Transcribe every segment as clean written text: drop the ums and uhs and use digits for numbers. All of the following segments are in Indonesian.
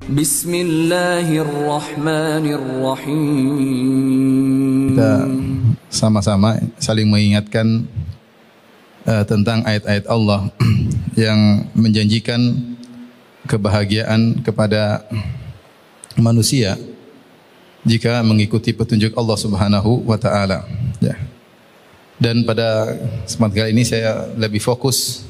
Bismillahirrahmanirrahim. Kita sama-sama saling mengingatkan tentang ayat-ayat Allah yang menjanjikan kebahagiaan kepada manusia jika mengikuti petunjuk Allah Subhanahu wa taala. Ya. Dan pada kesempatan kali ini saya lebih fokus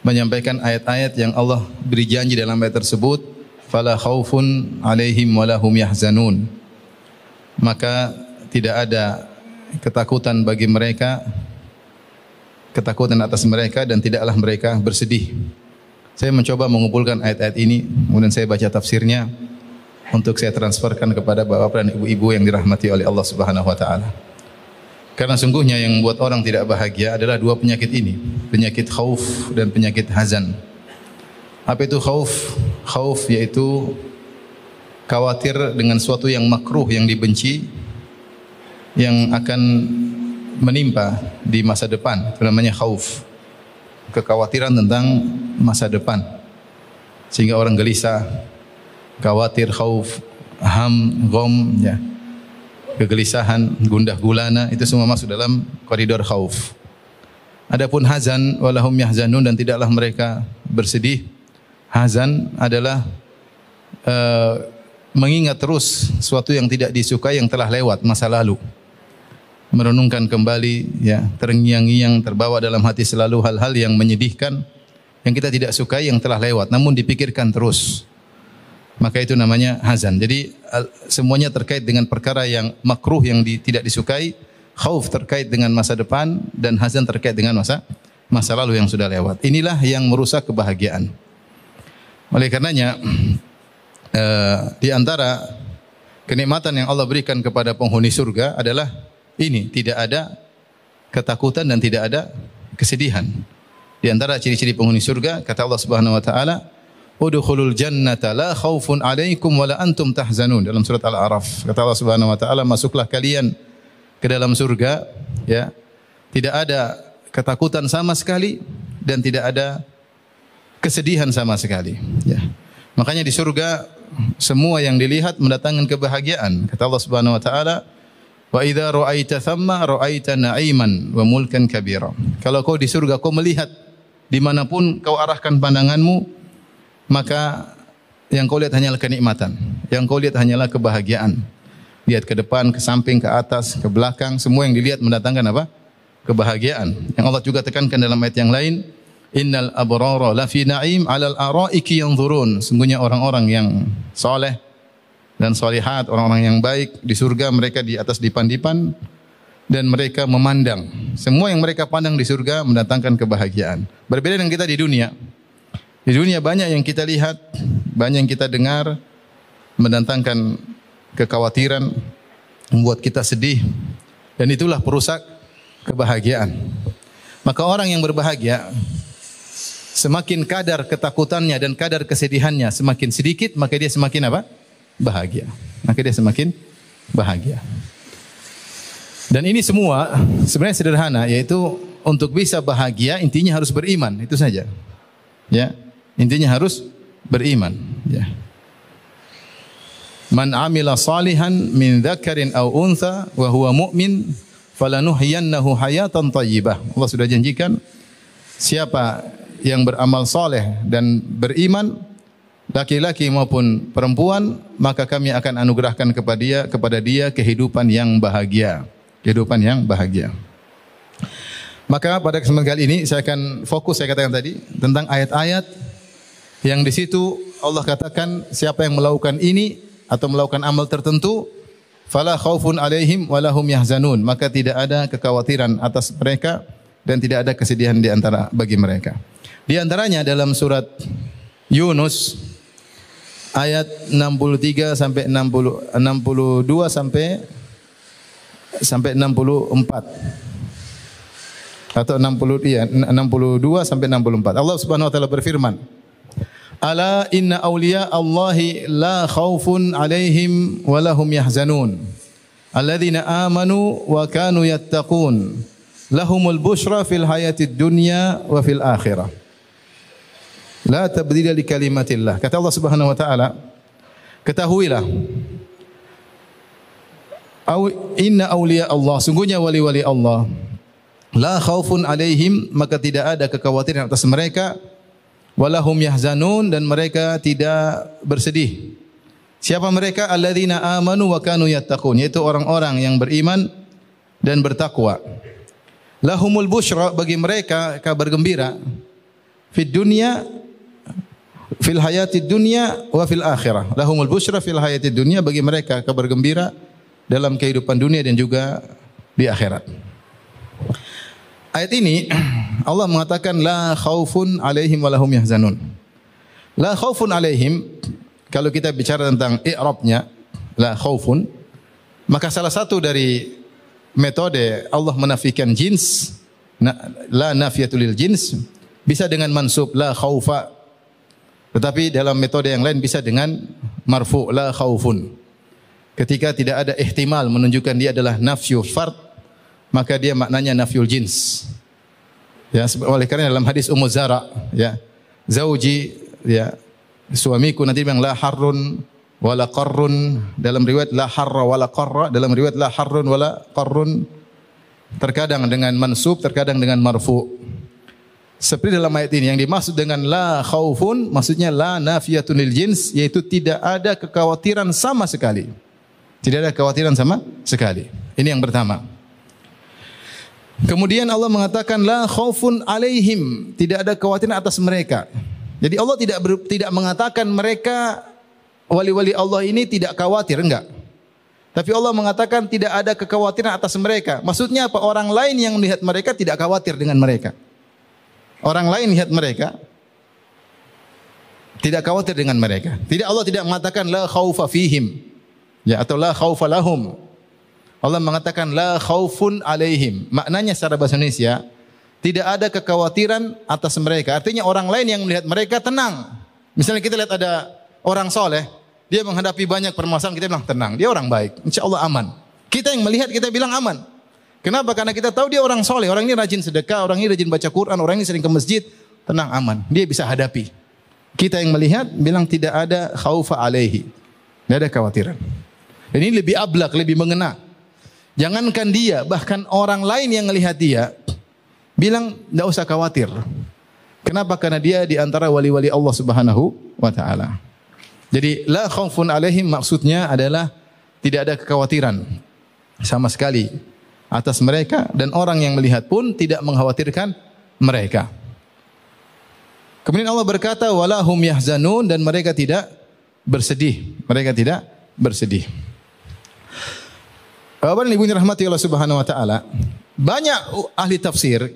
menyampaikan ayat-ayat yang Allah beri janji dalam ayat tersebut, fala khaufun 'alaihim wa lahum yahzanun. Maka tidak ada ketakutan bagi mereka, ketakutan atas mereka, dan tidaklah mereka bersedih. Saya mencoba mengumpulkan ayat-ayat ini, kemudian saya baca tafsirnya untuk saya transferkan kepada bapak dan ibu-ibu yang dirahmati oleh Allah Subhanahu wa taala. Karena sungguhnya yang membuat orang tidak bahagia adalah dua penyakit ini, penyakit khauf dan penyakit hazan. Apa itu khauf? Khauf yaitu khawatir dengan suatu yang makruh, yang dibenci, yang akan menimpa di masa depan. Itu namanya khauf. Kekhawatiran tentang masa depan. Sehingga orang gelisah, khawatir, khauf, ham, gham, ya. Kegelisahan, gundah gulana, itu semua masuk dalam koridor khauf. Adapun hazan, walahum yahzanun, dan tidaklah mereka bersedih. Hazan adalah mengingat terus sesuatu yang tidak disukai yang telah lewat, masa lalu. Merenungkan kembali, ya, terngiang-ngiang, terbawa dalam hati selalu hal-hal yang menyedihkan, yang kita tidak sukai, yang telah lewat, namun dipikirkan terus. Maka itu namanya hazan. Jadi semuanya terkait dengan perkara yang makruh, yang tidak disukai. Khauf terkait dengan masa depan, dan hazan terkait dengan masa lalu yang sudah lewat. Inilah yang merusak kebahagiaan. Oleh karenanya, di antara kenikmatan yang Allah berikan kepada penghuni surga adalah ini, tidak ada ketakutan dan tidak ada kesedihan. Di antara ciri-ciri penghuni surga, kata Allah Subhanahu wa taala, udkhulul jannata la khaufun 'alaikum wa la antum tahzanun, dalam surat Al-A'raf. Kata Allah Subhanahu wa taala, masuklah kalian ke dalam surga, ya. Tidak ada ketakutan sama sekali dan tidak ada kesedihan sama sekali, ya. Makanya di surga semua yang dilihat mendatangkan kebahagiaan. Kata Allah Subhanahu wa taala, wa idza ra'aita thamma ra'aita na'iman wa mulkan kabira. Kalau kau di surga, kau melihat dimanapun kau arahkan pandanganmu, maka yang kau lihat hanyalah kenikmatan, yang kau lihat hanyalah kebahagiaan. Lihat ke depan, ke samping, ke atas, ke belakang, semua yang dilihat mendatangkan apa? Kebahagiaan. Yang Allah juga tekankan dalam ayat yang lain, innal abrara lafi na'im 'alal araiki yanzurun. Sungguhnya orang-orang yang saleh dan salihat, orang-orang yang baik di surga, mereka di atas dipan-dipan dan mereka memandang. Semua yang mereka pandang di surga mendatangkan kebahagiaan. Berbeda dengan kita di dunia. Di dunia banyak yang kita lihat, banyak yang kita dengar, mendatangkan kekhawatiran, membuat kita sedih, dan itulah perusak kebahagiaan. Maka orang yang berbahagia, semakin kadar ketakutannya dan kadar kesedihannya semakin sedikit, maka dia semakin apa? Bahagia. Maka dia semakin bahagia. Dan ini semua sebenarnya sederhana, yaitu untuk bisa bahagia intinya harus beriman, itu saja. Ya. Intinya harus beriman, ya. Man amila salihan min dzakarin aw untha wa huwa mu'min falanuhyiyannahu hayatan thayyibah. Allah sudah janjikan, siapa yang beramal saleh dan beriman, laki-laki maupun perempuan, maka kami akan anugerahkan kepada dia kehidupan yang bahagia, kehidupan yang bahagia. Maka pada kesempatan kali ini saya akan fokus, saya katakan tadi, tentang ayat-ayat yang di situ Allah katakan siapa yang melakukan ini atau melakukan amal tertentu, fala khaufun 'alaihim wa lahum yahzanun, maka tidak ada kekhawatiran atas mereka dan tidak ada kesedihan di antara bagi mereka. Di antaranya dalam surat Yunus ayat 63 sampai 62 sampai 64. Atau 62 sampai 64. Allah Subhanahu wa taala berfirman, ala inna awliya Allahi la khaufun alaihim wa lahum yahzanun alladzina amanu wa kanu yattaqun lahumul busyra fil hayatid dunya wa fil akhirah la tabdila li kalimatillah. Kata Allah Subhanahu wa taala, Ketahuilah, inna awliya Allah, sungguhnya wali-wali Allah, la khaufun alaihim, maka tidak ada kekhawatiran atas mereka, walahum yahzanun, dan mereka tidak bersedih. Siapa mereka? Alladzina amanu wa kanu yattaqun, yaitu orang-orang yang beriman dan bertakwa. Lahumul busyra, bagi mereka kabar gembira, fid dunya, fil hayatid dunya wa fil akhirah. Lahumul busyra fil hayatid dunya, bagi mereka kabar gembira dalam kehidupan dunia dan juga di akhirat. Ayat ini Allah mengatakan la khaufun alaihim wa lahum yahzanun. La khaufun alaihim, kalau kita bicara tentang i'rabnya la khaufun, maka salah satu dari metode Allah menafikan jins, la nafiyatul lil jins, bisa dengan mansub la khaufa. Tetapi dalam metode yang lain bisa dengan marfu, la khaufun. Ketika tidak ada ihtimal menunjukkan dia adalah nafyu fard, maka dia maknanya nafyul jins. Ya, oleh karena dalam hadis Ummu Zara, ya, zauji, ya, suamiku, nanti bilang la harrun wala qarrun, dalam riwayat la harra wala qarra, dalam riwayat la harrun wala qarrun, terkadang dengan mansub, terkadang dengan marfu. Seperti dalam ayat ini yang dimaksud dengan la khaufun, maksudnya la nafiyatun lil jins, yaitu tidak ada kekhawatiran sama sekali. Tidak ada kekhawatiran sama sekali. Ini yang pertama. Kemudian Allah mengatakan la khaufun alaihim, tidak ada kekhawatiran atas mereka. Jadi Allah tidak mengatakan mereka wali-wali Allah ini tidak khawatir, enggak. Tapi Allah mengatakan tidak ada kekhawatiran atas mereka. Maksudnya apa? Orang lain yang melihat mereka tidak khawatir dengan mereka. Orang lain lihat mereka tidak khawatir dengan mereka. Allah tidak mengatakan la khaufa fihim, ya, atau la khaufa lahum. Allah mengatakan la khaufun alaihim. Maknanya secara bahasa Indonesia, tidak ada kekhawatiran atas mereka. Artinya orang lain yang melihat mereka tenang. Misalnya kita lihat ada orang soleh, dia menghadapi banyak permasalahan, kita bilang tenang, dia orang baik, insya Allah aman. Kita yang melihat, kita bilang aman. Kenapa? Karena kita tahu dia orang soleh, orang ini rajin sedekah, orang ini rajin baca Quran, orang ini sering ke masjid, tenang, aman. Dia bisa hadapi. Kita yang melihat bilang tidak ada khaufa alaihi, tidak ada kekhawatiran. Dan ini lebih ablak, lebih mengena. Jangankan dia, bahkan orang lain yang melihat dia bilang tidak usah khawatir. Kenapa? Karena dia di antara wali-wali Allah Subhanahu wa taala. Jadi la khaufun alaihim maksudnya adalah tidak ada kekhawatiran sama sekali atas mereka, dan orang yang melihat pun tidak mengkhawatirkan mereka. Kemudian Allah berkata wala hum yahzanun, dan mereka tidak bersedih. Mereka tidak bersedih. Bapak dan Ibu yang dirahmati Allah Subhanahu wa taala, banyak ahli tafsir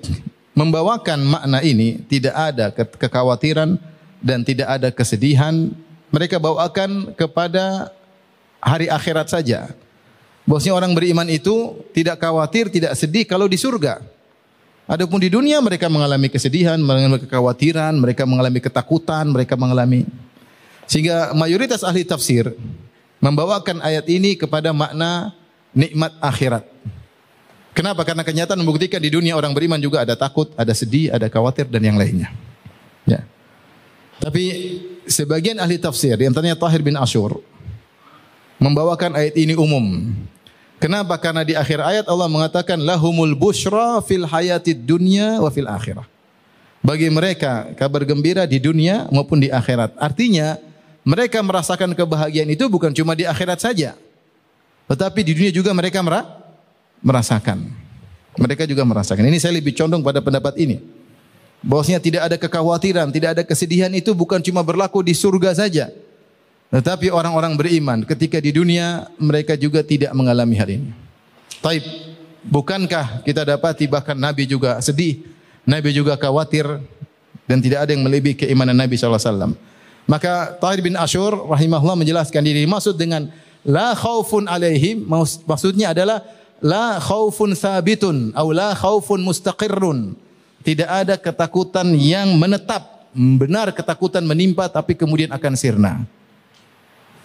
membawakan makna ini, tidak ada kekhawatiran dan tidak ada kesedihan. Mereka bawakan kepada hari akhirat saja. Bahwasanya orang beriman itu tidak khawatir, tidak sedih kalau di surga. Adapun di dunia mereka mengalami kesedihan, mengalami kekhawatiran, mereka mengalami ketakutan, mereka mengalami. Sehingga mayoritas ahli tafsir membawakan ayat ini kepada makna nikmat akhirat. Kenapa? Karena kenyataan membuktikan di dunia orang beriman juga ada takut, ada sedih, ada khawatir dan yang lainnya. Ya. Tapi sebagian ahli tafsir, di antaranya Tahir bin Ashur, membawakan ayat ini umum. Kenapa? Karena di akhir ayat Allah mengatakan lahumul busyra fil hayatid dunya wa fil akhirah. Bagi mereka kabar gembira di dunia maupun di akhirat. Artinya mereka merasakan kebahagiaan itu bukan cuma di akhirat saja, tetapi di dunia juga mereka merasakan. Mereka juga merasakan. Ini saya lebih condong pada pendapat ini. Bahwasanya tidak ada kekhawatiran, tidak ada kesedihan itu bukan cuma berlaku di surga saja. Tetapi orang-orang beriman ketika di dunia mereka juga tidak mengalami hal ini. Taib, bukankah kita dapati bahkan Nabi juga sedih, Nabi juga khawatir, dan tidak ada yang melebihi keimanan Nabi SAW. Maka Tahir bin Ashur rahimahullah menjelaskan diri maksud dengan la khaufun alaihim, maksudnya adalah la khaufun sabitun atau la khaufun mustaqirrun. Tidak ada ketakutan yang menetap, benar ketakutan menimpa tapi kemudian akan sirna.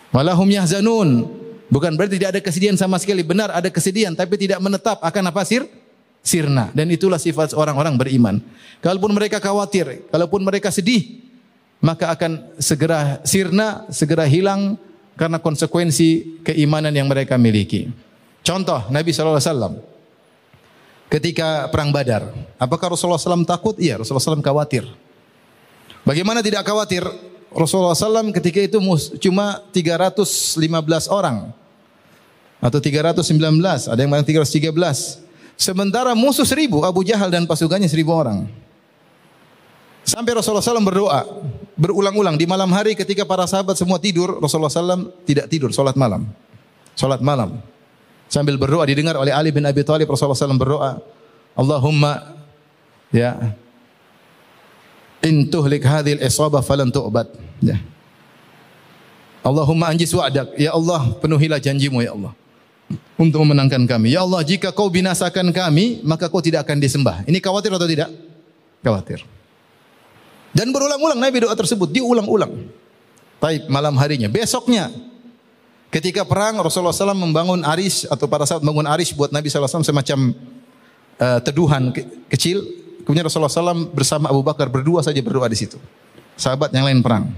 Walahum yahzanun, bukan berarti tidak ada kesedihan sama sekali, benar ada kesedihan tapi tidak menetap, akan apa? Sirna. Dan itulah sifat orang-orang beriman. Kalaupun mereka khawatir, kalaupun mereka sedih, maka akan segera sirna, segera hilang karena konsekuensi keimanan yang mereka miliki. Contoh Nabi SAW ketika perang Badar, apakah Rasulullah SAW takut? Iya, Rasulullah SAW khawatir. Bagaimana tidak khawatir? Rasulullah SAW ketika itu cuma 315 orang atau 319, ada yang bilang 313. Sementara musuh 1000, Abu Jahal dan pasukannya 1000 orang. Sampai Rasulullah SAW berdoa berulang-ulang di malam hari ketika para sahabat semua tidur, Rasulullah SAW tidak tidur, salat malam. Salat malam. Sambil berdoa didengar oleh Ali bin Abi Thalib, Rasulullah SAW berdoa, Allahumma ya in tuhlik hadhil isabah falan tu'bad. Ya. Allahumma anjis wa'dak. Ya Allah, penuhilah janjimu ya Allah untuk memenangkan kami. Ya Allah, jika kau binasakan kami, maka kau tidak akan disembah. Ini khawatir atau tidak? Khawatir. Dan berulang-ulang Nabi doa tersebut, diulang-ulang. Taib malam harinya. Besoknya, ketika perang, Rasulullah SAW membangun arish, atau para sahabat membangun arish buat Nabi SAW semacam teduhan kecil. Kemudian Rasulullah SAW bersama Abu Bakar berdua saja berdoa di situ. Sahabat yang lain perang.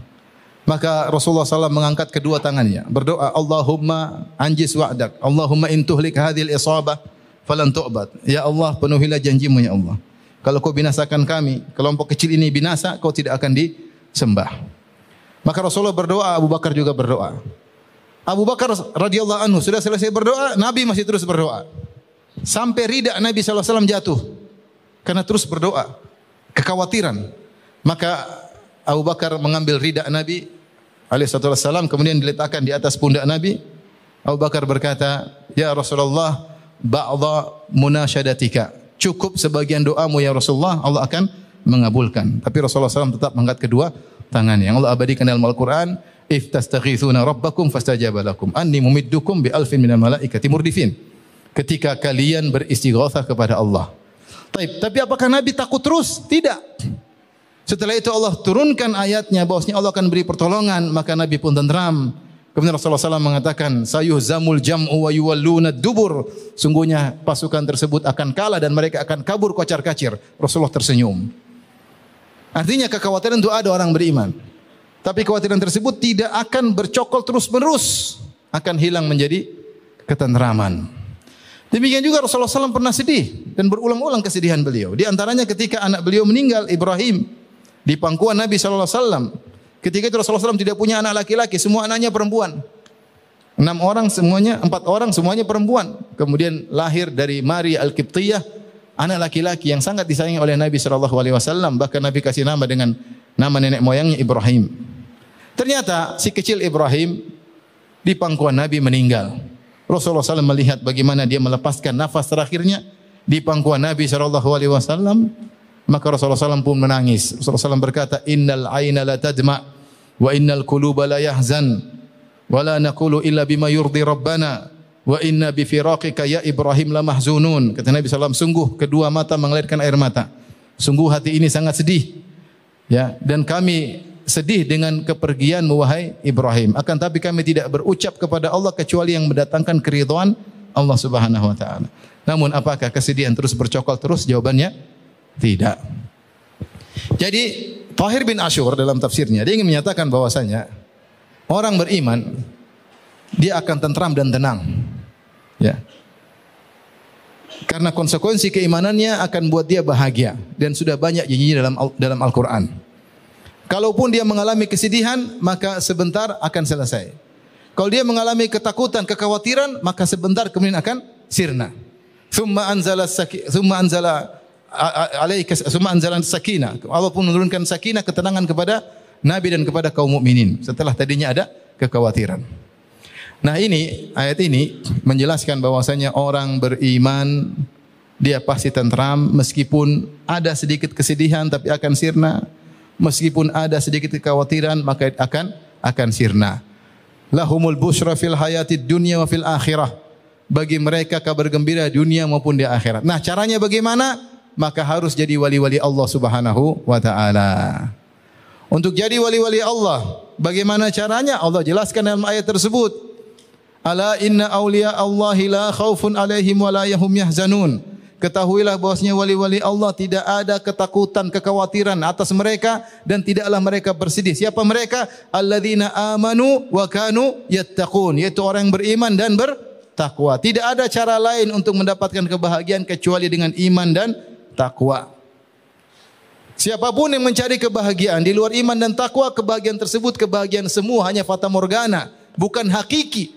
Maka Rasulullah SAW mengangkat kedua tangannya, berdoa, Allahumma anjis wa'dak, Allahumma intuhlik hadhil isabah falan tu'bad. Ya Allah, penuhilah janjimu ya Allah. Kalau kau binasakan kami, kelompok kecil ini binasa, kau tidak akan disembah. Maka Rasulullah berdoa, Abu Bakar juga berdoa. Abu Bakar radhiyallahu anhu sudah selesai berdoa, Nabi masih terus berdoa. Sampai rida Nabi SAW jatuh. Karena terus berdoa. Kekhawatiran. Maka Abu Bakar mengambil rida Nabi alaihissalam, kemudian diletakkan di atas pundak Nabi. Abu Bakar berkata, Ya Rasulullah, ba'dha munasyadatika. Cukup sebagian doamu ya Rasulullah, Allah akan mengabulkan. Tapi Rasulullah SAW tetap mengangkat kedua tangannya. Yang Allah abadikan dalam Al-Quran, if tastaghithuna rabbakum fastajaba lakum anni mumiddukum bi alfin minal malaikati murdifin. Ketika kalian beristighatsah kepada Allah. Tapi apakah Nabi takut terus? Tidak. Setelah itu Allah turunkan ayatnya bahwasanya Allah akan beri pertolongan, maka Nabi pun tenteram. Kemudian Rasulullah SAW mengatakan, sayuhzamul jam'u wa yuwalluna dubur. Sungguhnya pasukan tersebut akan kalah dan mereka akan kabur kocar-kacir. Rasulullah tersenyum. Artinya kekhawatiran itu ada orang beriman. Tapi kekhawatiran tersebut tidak akan bercokol terus-menerus, akan hilang menjadi ketenteraman. Demikian juga Rasulullah SAW pernah sedih dan berulang-ulang kesedihan beliau. Di antaranya ketika anak beliau meninggal, Ibrahim, di pangkuan Nabi SAW. Ketika itu Rasulullah SAW tidak punya anak laki-laki, semua anaknya perempuan. 4 orang semuanya perempuan. Kemudian lahir dari Maria Al-Qibtiyah, anak laki-laki yang sangat disayangi oleh Nabi SAW. Bahkan Nabi kasih nama dengan nama nenek moyangnya Ibrahim. Ternyata si kecil Ibrahim di pangkuan Nabi meninggal. Rasulullah SAW melihat bagaimana dia melepaskan nafas terakhirnya di pangkuan Nabi SAW. Maka Rasulullah SAW pun menangis. Rasulullah SAW berkata, Innal aina la tadma wa innal quluba la yahzan wa la naqulu illa bima yurdi rabbana wa inna bi firaqika ya Ibrahim la mahzunun. Kata Nabi SAW, sungguh kedua mata mengalirkan air mata. Sungguh hati ini sangat sedih. Ya, dan kami sedih dengan kepergianmu wahai Ibrahim. Akan tapi kami tidak berucap kepada Allah kecuali yang mendatangkan keridhaan Allah Subhanahu wa taala. Namun apakah kesedihan terus bercokol terus? Jawabannya tidak. Jadi Tahir bin Ashur dalam tafsirnya dia ingin menyatakan bahwasanya orang beriman dia akan tentram dan tenang. Ya. Karena konsekuensi keimanannya akan buat dia bahagia dan sudah banyak janjinya dalam Al-Qur'an. Kalaupun dia mengalami kesedihan, maka sebentar akan selesai. Kalau dia mengalami ketakutan, kekhawatiran, maka sebentar kemudian akan sirna. Tsumma anzala sakinah. Allah pun menurunkan sakinah, ketenangan kepada Nabi dan kepada kaum mukminin setelah tadinya ada kekhawatiran. Nah, ini ayat ini menjelaskan bahwasanya orang beriman dia pasti tentram meskipun ada sedikit kesedihan tapi akan sirna. Meskipun ada sedikit kekhawatiran maka akan sirna. Lahumul busyra fil hayatid dunya wa fil akhirah. Bagi mereka kabar gembira dunia maupun di akhirat. Nah, caranya bagaimana? Maka harus jadi wali-wali Allah Subhanahu wa taala. Untuk jadi wali-wali Allah, bagaimana caranya? Allah jelaskan dalam ayat tersebut. Ala inna awliya Allahi la khaufun alaihim wa la hum yahzanun. Ketahuilah bahwasanya wali-wali Allah tidak ada ketakutan, kekhawatiran atas mereka dan tidaklah mereka bersedih. Siapa mereka? Alladzina amanu wa kanu yattaqun, yaitu orang yang beriman dan bertakwa. Tidak ada cara lain untuk mendapatkan kebahagiaan kecuali dengan iman dan takwa. Siapapun yang mencari kebahagiaan di luar iman dan takwa, kebahagiaan tersebut kebahagiaan semu, hanya fata morgana, bukan hakiki.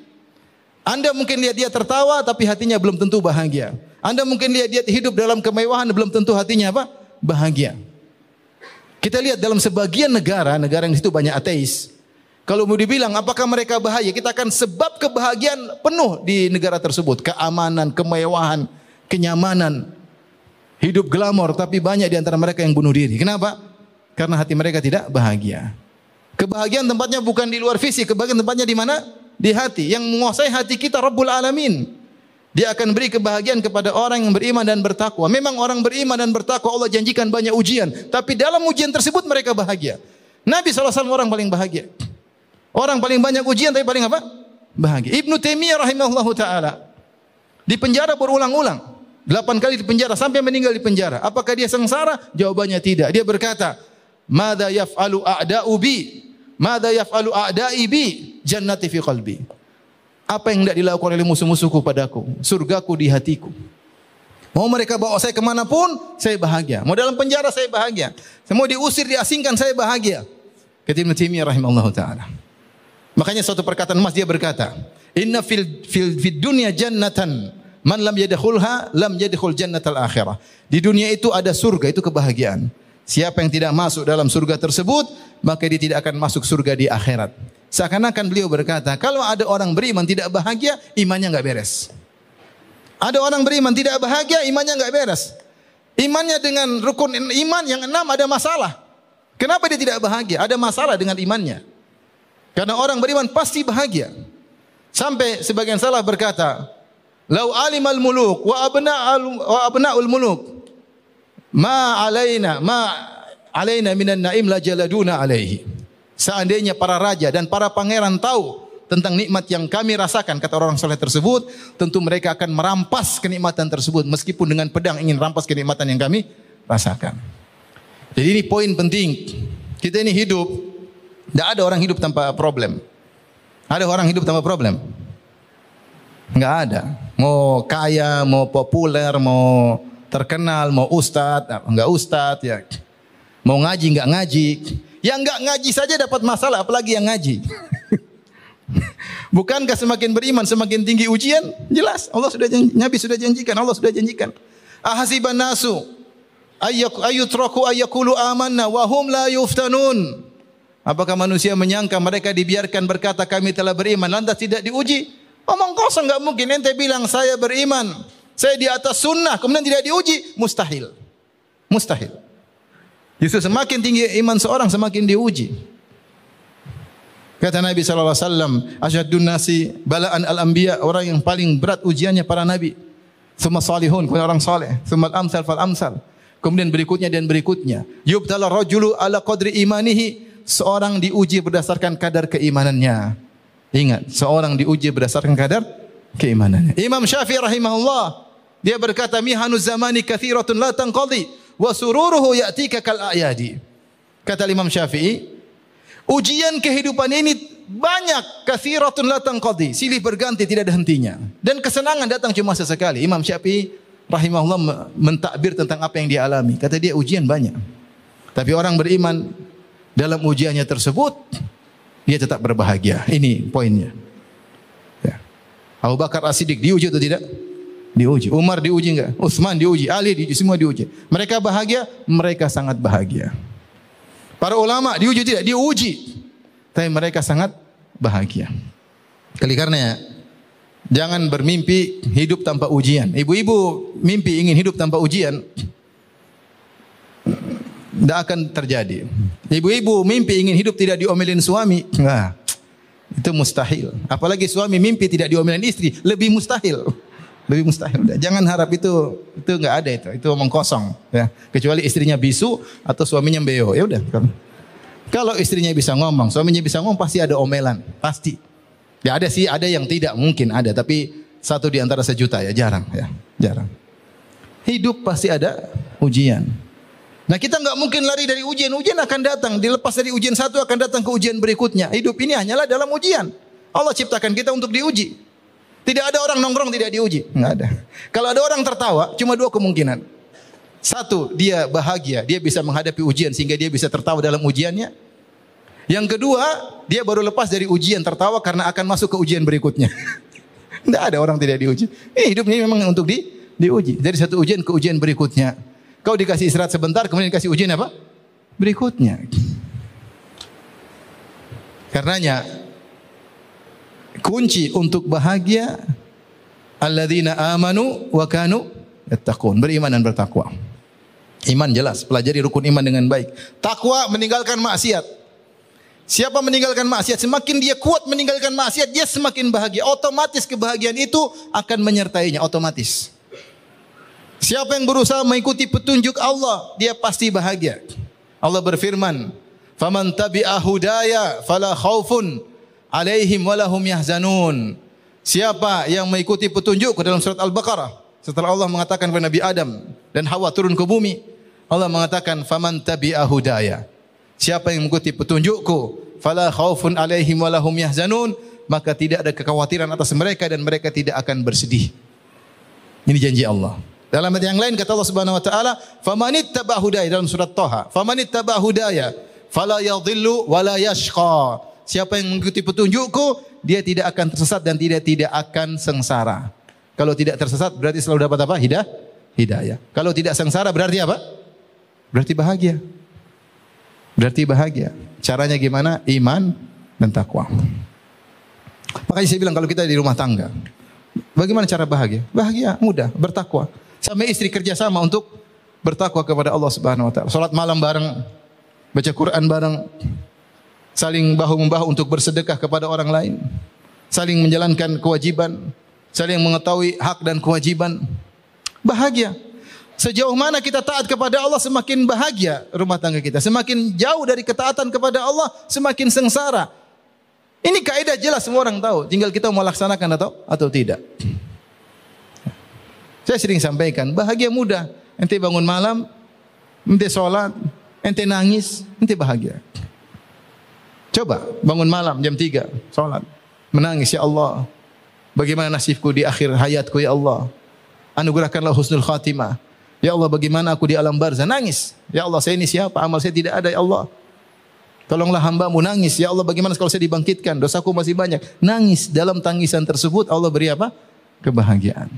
Anda mungkin lihat dia tertawa tapi hatinya belum tentu bahagia. Anda mungkin lihat dia hidup dalam kemewahan belum tentu hatinya apa? Bahagia. Kita lihat dalam sebagian negara yang di situ banyak ateis. Kalau mau dibilang apakah mereka bahagia, kita akan sebab kebahagiaan penuh di negara tersebut, keamanan, kemewahan, kenyamanan, hidup glamor, tapi banyak di antara mereka yang bunuh diri. Kenapa? Karena hati mereka tidak bahagia. Kebahagiaan tempatnya bukan di luar fisik, kebahagiaan tempatnya di mana? Di hati. Yang menguasai hati kita Rabbul Alamin. Dia akan beri kebahagiaan kepada orang yang beriman dan bertakwa. Memang orang beriman dan bertakwa Allah janjikan banyak ujian, tapi dalam ujian tersebut mereka bahagia. Nabi SAW orang paling bahagia. Orang paling banyak ujian tapi paling apa? Bahagia. Ibnu Taimiyah rahimahullahu taala di penjara berulang-ulang. 8 kali di penjara sampai meninggal di penjara. Apakah dia sengsara? Jawabannya tidak. Dia berkata, "Madza yaf'alu a'da'u bi? Madza yaf'alu a'da'i bi? Jannati fi qalbi." Apa yang tidak dilakukan oleh musuh-musuhku padaku? Surgaku di hatiku. Mau mereka bawa saya kemanapun, saya bahagia. Mau dalam penjara, saya bahagia. Mau diusir, diasingkan, saya bahagia. Kata Ibnu Taimiyah rahimahullahu taala. Makanya suatu perkataan emas dia berkata, "Inna fil dunya jannatan man lam yadkhulha lam yadkhul jannatal akhirah." Di dunia itu ada surga, itu kebahagiaan. Siapa yang tidak masuk dalam surga tersebut, maka dia tidak akan masuk surga di akhirat. Seakan-akan beliau berkata, kalau ada orang beriman tidak bahagia, imannya enggak beres. Ada orang beriman tidak bahagia, imannya enggak beres. Imannya dengan rukun iman yang 6 ada masalah. Kenapa dia tidak bahagia? Ada masalah dengan imannya. Karena orang beriman pasti bahagia. Sampai sebagian salaf berkata, "Lau alimal muluk wa abna'ul muluk ma alaina minan naim la jaladuna alaihi." Seandainya para raja dan para pangeran tahu tentang nikmat yang kami rasakan, kata orang saleh tersebut, tentu mereka akan merampas kenikmatan tersebut meskipun dengan pedang ingin rampas kenikmatan yang kami rasakan. Jadi ini poin penting. Kita ini hidup, tidak ada orang hidup tanpa problem. Ada orang hidup tanpa problem? Enggak ada. Mau kaya, mau populer, mau terkenal, mau ustad, enggak ustad ya. Mau ngaji, enggak ngaji. Yang enggak ngaji saja dapat masalah, apalagi yang ngaji. Bukankah semakin beriman semakin tinggi ujian? Jelas, Allah sudah Nabi sudah janjikan, Allah sudah janjikan. Ahasiban nasu ayyutraku ayyakulu amanna wa hum la yuftanun. Apakah manusia menyangka mereka dibiarkan berkata kami telah beriman lantas tidak diuji? Omong kosong, enggak mungkin. Ente bilang saya beriman, saya di atas sunnah, kemudian tidak diuji, mustahil. Mustahil. Justru semakin tinggi iman seorang semakin diuji. Kata Nabi sallallahu alaihi wasallam, "Asyaddun nasi bala'an al-anbiya", orang yang paling berat ujiannya para nabi. Tsumma salihun, kemudian orang saleh, tsumma al-amsal fal amsal. Kemudian berikutnya dan berikutnya. Yubtala rajulu ala qadri imanihi, seorang diuji berdasarkan kadar keimanannya. Ingat, seorang diuji berdasarkan kadar keimanannya. Imam Syafi'i rahimahullah, dia berkata, "Mihanuz zamani katsiratun la tanqadi wa sururuhu ya'tika kal a'yadi." Kata Imam Syafi'i, ujian kehidupan ini banyak, katsiratun la tanqadi, silih berganti tidak ada hentinya, dan kesenangan datang cuma sesekali. Imam Syafi'i rahimahullah mentakbir tentang apa yang dia alami. Kata dia ujian banyak, tapi orang beriman dalam ujiannya tersebut dia tetap berbahagia. Ini poinnya. Ya. Abu Bakar As-Siddiq diuji atau tidak? Diuji. Umar diuji enggak? Utsman diuji, Ali diuji, semua diuji. Mereka bahagia? Mereka sangat bahagia. Para ulama diuji tidak? Diuji. Tapi mereka sangat bahagia. Oleh karenanya, jangan bermimpi hidup tanpa ujian. Ibu-ibu mimpi ingin hidup tanpa ujian, tidak akan terjadi. Ibu-ibu mimpi ingin hidup tidak diomelin suami, nah, itu mustahil. Apalagi suami mimpi tidak diomelin istri, lebih mustahil. Lebih mustahil. Jangan harap itu enggak ada itu omong kosong ya. Kecuali istrinya bisu atau suaminya beo, ya udah. Kalau istrinya bisa ngomong, suaminya bisa ngomong, pasti ada omelan, pasti. Ya ada sih, ada yang tidak mungkin ada, tapi satu di antara sejuta ya, jarang ya, jarang. Hidup pasti ada ujian. Nah, kita enggak mungkin lari dari ujian. Ujian akan datang. Dilepas dari ujian satu akan datang ke ujian berikutnya. Hidup ini hanyalah dalam ujian. Allah ciptakan kita untuk diuji. Tidak ada orang nongkrong tidak diuji. Enggak ada. Kalau ada orang tertawa, cuma dua kemungkinan. Satu, dia bahagia, dia bisa menghadapi ujian sehingga dia bisa tertawa dalam ujiannya. Yang kedua, dia baru lepas dari ujian tertawa karena akan masuk ke ujian berikutnya. Tidak ada orang tidak diuji. Hidup ini memang untuk diuji. Dari satu ujian ke ujian berikutnya. Kau dikasih istirahat sebentar, kemudian dikasih ujian apa? Berikutnya. Karenanya, kunci untuk bahagia, alladzina amanu wa kanu yattaqun, beriman dan bertakwa. Iman jelas, pelajari rukun iman dengan baik. Takwa meninggalkan maksiat. Siapa meninggalkan maksiat, semakin dia kuat meninggalkan maksiat, dia semakin bahagia. Otomatis kebahagiaan itu akan menyertainya, otomatis. Siapa yang berusaha mengikuti petunjuk Allah, dia pasti bahagia. Allah berfirman, "Faman tabi'a hudaya fala khaufun 'alaihim wa lahum yahzanun." Siapa yang mengikuti petunjukku dalam surat Al-Baqarah, setelah Allah mengatakan kepada Nabi Adam dan Hawa turun ke bumi, Allah mengatakan, "Faman tabi'a hudaya." Siapa yang mengikuti petunjukku, fala khaufun 'alaihim wa lahum yahzanun, maka tidak ada kekhawatiran atas mereka dan mereka tidak akan bersedih. Ini janji Allah. Dalam ayat yang lain kata Allah Subhanahu wa taala, "Famanittaba hudaya" dalam surat Thaha, "Famanittaba hudaya fala yadhillu wa la yashqa." Siapa yang mengikuti petunjukku, dia tidak akan tersesat dan tidak akan sengsara. Kalau tidak tersesat berarti selalu dapat apa? Hidayah. Kalau tidak sengsara berarti apa? Berarti bahagia. Berarti bahagia. Caranya gimana? Iman dan takwa. Makanya saya bilang kalau kita di rumah tangga, bagaimana cara bahagia? Bahagia mudah, bertakwa. Sama istri kerja sama untuk bertakwa kepada Allah Subhanahu wa taala. Salat malam bareng, baca Quran bareng, saling bahu-membahu untuk bersedekah kepada orang lain, saling menjalankan kewajiban, saling mengetahui hak dan kewajiban. Bahagia. Sejauh mana kita taat kepada Allah, semakin bahagia rumah tangga kita. Semakin jauh dari ketaatan kepada Allah, semakin sengsara. Ini kaidah jelas, semua orang tahu. Tinggal kita mau laksanakan atau tidak. Saya sering sampaikan, bahagia mudah. Ente bangun malam, ente sholat, ente nangis, ente bahagia. Coba bangun malam jam 3, sholat, menangis, ya Allah, bagaimana nasibku di akhir hayatku, ya Allah. Anugerahkanlah husnul khatimah. Ya Allah, bagaimana aku di alam barzah, nangis. Ya Allah, saya ini siapa? Amal saya tidak ada, ya Allah. Tolonglah hamba-Mu, nangis. Ya Allah, bagaimana kalau saya dibangkitkan? Dosaku masih banyak. Nangis. Dalam tangisan tersebut Allah beri apa? Kebahagiaan.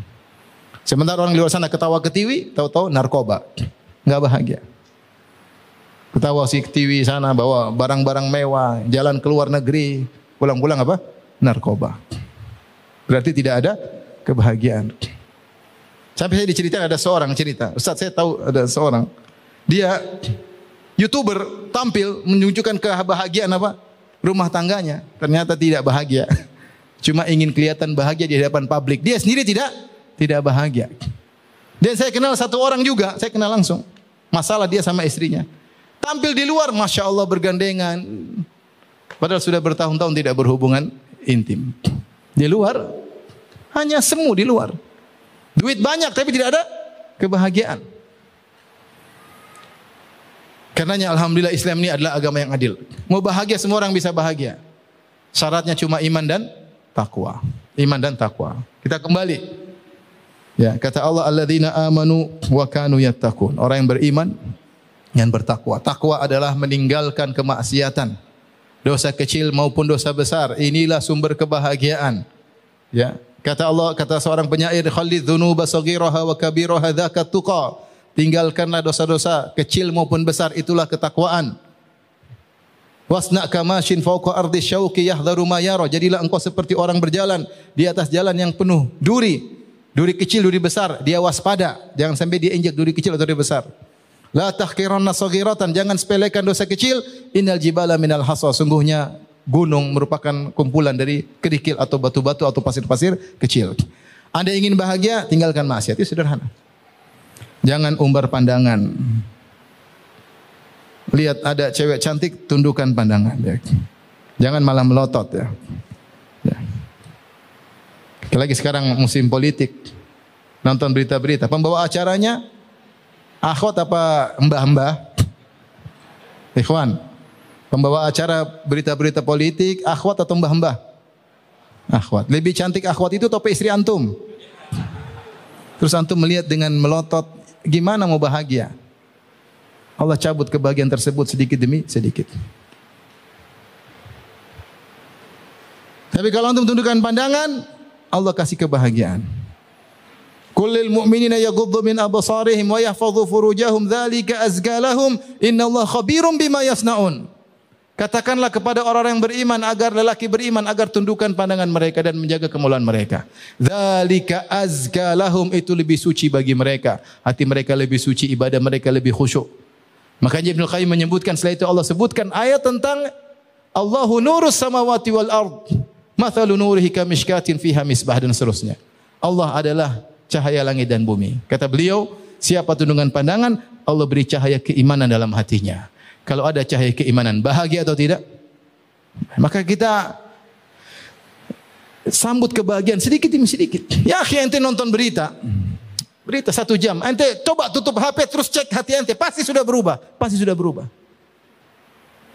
Sementara orang di luar sana ketawa ketiwi, tahu-tahu narkoba. Enggak bahagia. Ketawa si ketiwi sana bawa barang-barang mewah, jalan ke luar negeri, pulang-pulang apa? Narkoba. Berarti tidak ada kebahagiaan. Sampai saya diceritakan ada seorang cerita. Ustaz, saya tahu ada seorang. Dia YouTuber tampil menunjukkan kebahagiaan apa? Rumah tangganya. Ternyata tidak bahagia. Cuma ingin kelihatan bahagia di hadapan publik. Dia sendiri tidak bahagia. Dan saya kenal satu orang juga, saya kenal langsung. Masalah dia sama istrinya. Tampil di luar, Masya Allah bergandengan. Padahal sudah bertahun-tahun tidak berhubungan intim. Di luar, hanya semu di luar. Duit banyak tapi tidak ada kebahagiaan. Karenanya alhamdulillah Islam ini adalah agama yang adil. Mau bahagia semua orang bisa bahagia. Syaratnya cuma iman dan takwa. Iman dan takwa. Kita kembali. Ya, kata Allah, alladzina amanu wa kanu yattaqun. Orang yang beriman yang bertakwa. Takwa adalah meninggalkan kemaksiatan. Dosa kecil maupun dosa besar. Inilah sumber kebahagiaan. Ya. Kata Allah, kata seorang penyair, khalidz dzunuba saghiraha wa kabiraha dzakat tuqa. Tinggalkanlah dosa-dosa kecil maupun besar, itulah ketakwaan. Wasna kamashin fawqa ardi syauqi yahdharu ma yara. Jadilah engkau seperti orang berjalan di atas jalan yang penuh duri. Duri kecil, duri besar, dia waspada. Jangan sampai dia injak duri kecil atau duri besar. La tahqiranna saghiratan, jangan sepelekan dosa kecil. Innal jibala minal hasa, sungguhnya gunung merupakan kumpulan dari kerikil atau batu-batu atau pasir-pasir kecil. Anda ingin bahagia, tinggalkan maksiat. Itu sederhana. Jangan umbar pandangan. Lihat ada cewek cantik, tundukkan pandangan. Ya. Jangan malah melotot. Ya. Lagi sekarang musim politik. Nonton berita-berita. Pembawa acaranya akhwat apa mbah-mbah? Ikhwan, pembawa acara berita-berita politik akhwat atau mbah-mbah? Akhwat. Lebih cantik akhwat itu topi istri antum. Terus antum melihat dengan melotot, gimana mau bahagia? Allah cabut kebahagiaan tersebut sedikit demi sedikit. Tapi kalau antum tundukkan pandangan, Allah kasih kebahagiaan. Kullil mu'minina yaghuddu min absarihim wa yahfadhu furujahum dzalika azka lahum innallaha khabirum bima yasnaun. Katakanlah kepada orang-orang yang beriman agar lelaki beriman agar tundukkan pandangan mereka dan menjaga kemuliaan mereka. Dzalika azka lahum, itu lebih suci bagi mereka. Hati mereka lebih suci, ibadah mereka lebih khusyuk. Makanya Ibnu Qayyim menyebutkan, setelah itu Allah sebutkan ayat tentang Allahu nurus samawati wal ard. Mathalu nurihi kamishkatin fiha misbah, dan seterusnya. Allah adalah cahaya langit dan bumi. Kata beliau, siapa tundungan pandangan, Allah beri cahaya keimanan dalam hatinya. Kalau ada cahaya keimanan, bahagia atau tidak? Maka kita sambut kebahagiaan sedikit demi sedikit. Ya, ente nonton berita 1 jam, ente coba tutup HP terus cek hati ente, pasti sudah berubah. Pasti sudah berubah.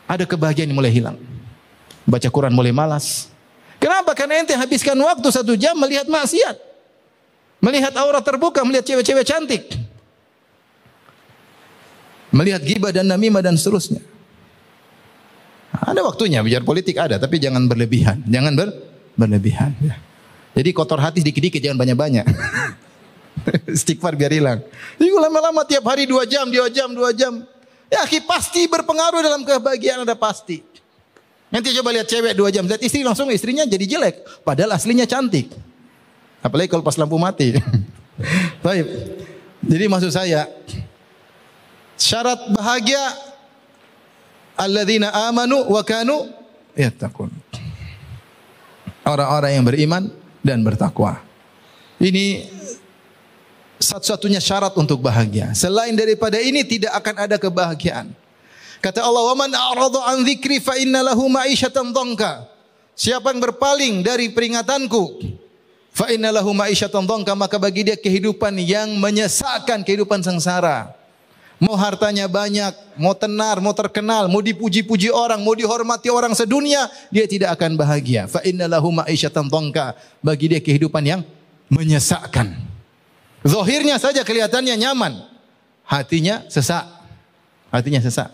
Ada kebahagiaan yang mulai hilang. Baca Quran mulai malas. Kenapa? Karena ente habiskan waktu 1 jam melihat maksiat. Melihat aurat terbuka, melihat cewek-cewek cantik. Melihat ghibah dan namimah dan seterusnya. Ada waktunya bicara politik ada, tapi jangan berlebihan. Jangan berlebihan. Ya. Jadi kotor hati dikit-dikit, jangan banyak-banyak. Istighfar biar hilang. Jadi lama-lama tiap hari 2 jam, 2 jam, 2 jam. Ya, pasti berpengaruh dalam kebahagiaan, ada pasti. Nanti coba lihat cewek 2 jam, lihat istri langsung istrinya jadi jelek, padahal aslinya cantik. Apalagi kalau pas lampu mati. Baik. Jadi maksud saya, syarat bahagia alladzina amanu wa kanu yattaqun. Orang-orang yang beriman dan bertakwa. Ini satu-satunya syarat untuk bahagia. Selain daripada ini tidak akan ada kebahagiaan. Kata Allah, "Wa man a'rada an dzikri fa inna lahu ma'isyatan dhanka." Siapa yang berpaling dari peringatanku, fa inna lahu ma'isyatan dhanka, maka bagi dia kehidupan yang menyesakkan, kehidupan sengsara. Mau hartanya banyak, mau tenar, mau terkenal, mau dipuji-puji orang, mau dihormati orang sedunia, dia tidak akan bahagia. Fa inna lahu ma'isyatan dhanka, bagi dia kehidupan yang menyesakkan. Zahirnya saja kelihatannya nyaman, hatinya sesak. Hatinya sesak.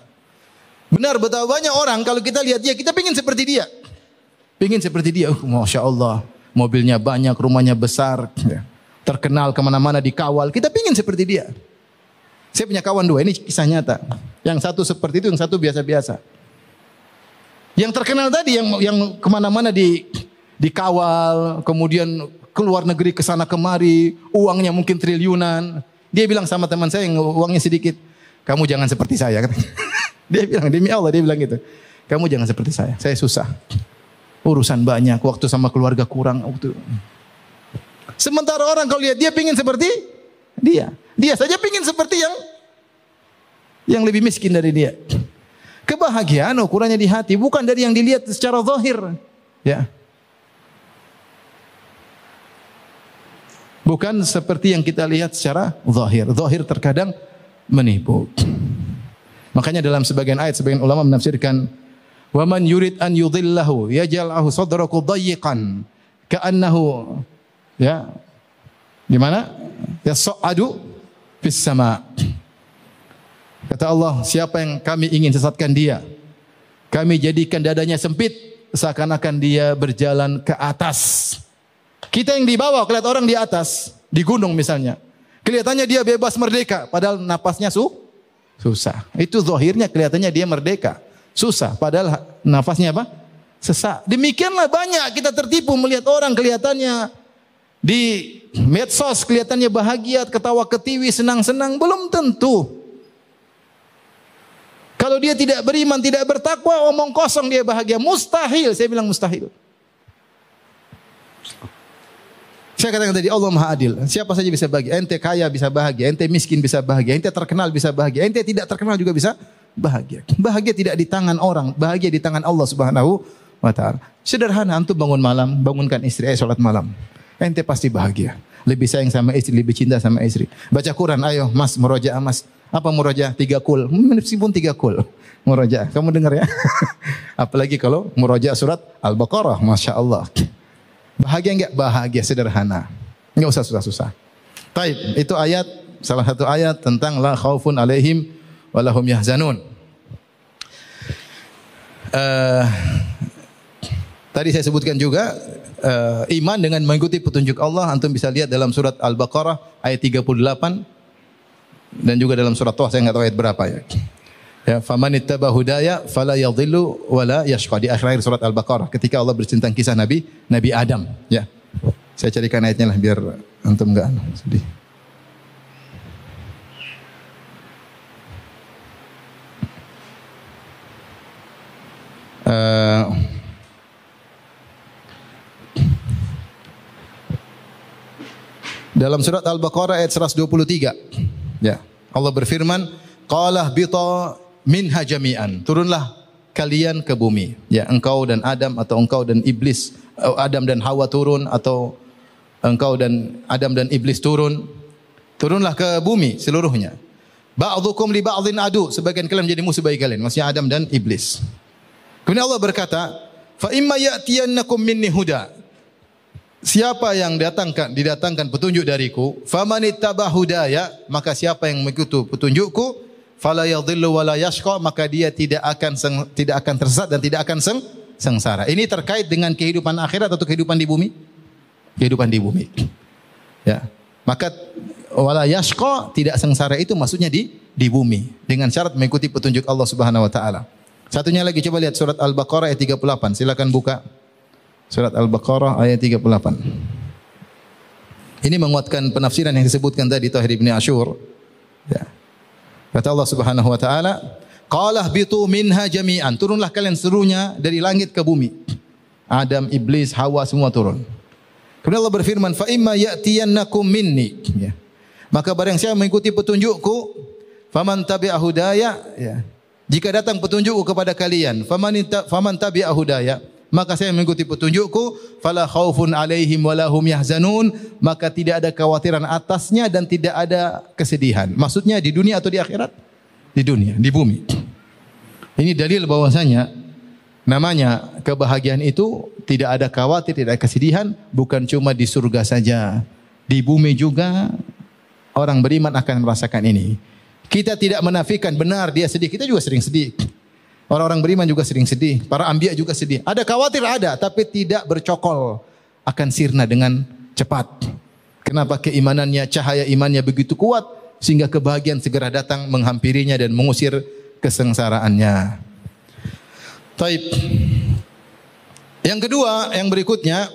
Benar, betapa banyak orang kalau kita lihat dia, kita pingin seperti dia. Pingin seperti dia. Masya Allah, mobilnya banyak, rumahnya besar, terkenal kemana-mana, dikawal. Kita pingin seperti dia. Saya punya kawan 2, ini kisah nyata. Yang satu seperti itu, yang satu biasa-biasa. Yang terkenal tadi, yang kemana-mana dikawal, kemudian keluar negeri kesana kemari, uangnya mungkin triliunan. Dia bilang sama teman saya yang uangnya sedikit, kamu jangan seperti saya. Dia bilang, demi Allah dia bilang gitu. Kamu jangan seperti saya susah. Urusan banyak, waktu sama keluarga kurang. Sementara orang kalau lihat dia pingin seperti dia. Dia saja pingin seperti yang lebih miskin dari dia. Kebahagiaan ukurannya di hati, bukan dari yang dilihat secara zahir. Ya. Bukan seperti yang kita lihat secara zahir. Zahir terkadang menipu. Makanya dalam sebagian ayat, sebagian ulama menafsirkan, wa man yurid an yudhillahu yaj'alhu sadrahu dayyiqan ka'annahu, ya, gimana? Yas'adu fis sama. Kata Allah, siapa yang kami ingin sesatkan dia, kami jadikan dadanya sempit seakan-akan dia berjalan ke atas. Kita yang di bawah kelihatan orang di atas, di gunung misalnya. Kelihatannya dia bebas merdeka, padahal napasnya susah. Itu zahirnya kelihatannya dia merdeka. Susah, padahal nafasnya apa? Sesak. Demikianlah banyak kita tertipu melihat orang kelihatannya di medsos, kelihatannya bahagia, ketawa ketiwi, senang-senang. Belum tentu. Kalau dia tidak beriman, tidak bertakwa, omong kosong dia bahagia. Mustahil, saya bilang mustahil. Saya katakan tadi, Allah Maha Adil. Siapa saja bisa bahagia. Ente kaya bisa bahagia, ente miskin bisa bahagia, ente terkenal bisa bahagia, ente tidak terkenal juga bisa bahagia. Bahagia tidak di tangan orang, bahagia di tangan Allah Subhanahu wa taala. Sederhana, antum bangun malam, bangunkan istri, sholat malam. Ente pasti bahagia. Lebih sayang sama istri, lebih cinta sama istri. Baca Quran, ayo mas, murojaah mas. Apa murojaah? 3 kul. Meskipun 3 kul. Murojaah, kamu dengar ya? Apalagi kalau murojaah surat Al-Baqarah, Masya Allah. Bahagia enggak? Bahagia, sederhana. Enggak usah susah-susah. Taib, itu ayat, salah satu ayat tentang la khaufun alaihim walahum yahzanun. Tadi saya sebutkan juga iman dengan mengikuti petunjuk Allah. Antum bisa lihat dalam surat Al-Baqarah ayat 38 dan juga dalam surat Taha, saya enggak tahu ayat berapa ya. Ya, faman ittaba hudaya fala yadhillu wala yashqa, di akhir surat Al-Baqarah ketika Allah bercerita kisah Nabi Adam, ya. Saya carikan ayatnya lah biar antum enggak sedih. Dalam surat Al-Baqarah ayat 123, ya, Allah berfirman, qala bita minha jami'an, turunlah kalian ke bumi, ya, engkau dan Adam atau engkau dan iblis, Adam dan Hawa turun atau engkau dan Adam dan iblis turunlah ke bumi seluruhnya. Ba'dhukum li ba'dhin adu, sebagian kalian menjadi musuh bagi kalian, maksudnya Adam dan iblis. Kemudian Allah berkata, fa imma ya'tiyannakum minni huda, siapa yang didatangkan petunjuk dariku, famanittaba hudaya, maka siapa yang mengikuti petunjukku, fala yadhillu wala yashqa, maka dia tidak akan tersesat dan tidak akan sengsara. Ini terkait dengan kehidupan akhirat atau kehidupan di bumi? Kehidupan di bumi. Ya. Maka wala yashqa, tidak sengsara itu maksudnya di bumi dengan syarat mengikuti petunjuk Allah Subhanahu wa taala. Satunya lagi, coba lihat surat Al-Baqarah ayat 38. Silakan buka. Surat Al-Baqarah ayat 38. Ini menguatkan penafsiran yang disebutkan tadi Tahir bin Ashur. Ya. Kata Allah Subhanahu wa taala, qala bitu minha jami'an, turunlah kalian seluruhnya dari langit ke bumi. Adam, iblis, Hawa semua turun. Kemudian Allah berfirman, fa imma ya'tiyannakum minni, ya. Maka barang siapa mengikuti petunjukku, faman tabi'a hudaya, ya. Jika datang petunjukku kepada kalian, faman tabi'a hudaya, maka saya mengikuti petunjukku, fala khaufun alaihim wala hum yahzanun, maka tidak ada kekhawatiran atasnya dan tidak ada kesedihan. Maksudnya di dunia atau di akhirat? Di dunia, di bumi. Ini dalil bahwasanya namanya kebahagiaan itu tidak ada khawatir, tidak ada kesedihan, bukan cuma di surga saja. Di bumi juga orang beriman akan merasakan ini. Kita tidak menafikan, benar dia sedih, kita juga sering sedih. Orang-orang beriman juga sering sedih, para anbiya juga sedih. Ada khawatir, ada, tapi tidak bercokol, akan sirna dengan cepat. Kenapa? Keimanannya, cahaya imannya begitu kuat sehingga kebahagiaan segera datang menghampirinya dan mengusir kesengsaraannya. Taib. Yang kedua, yang berikutnya,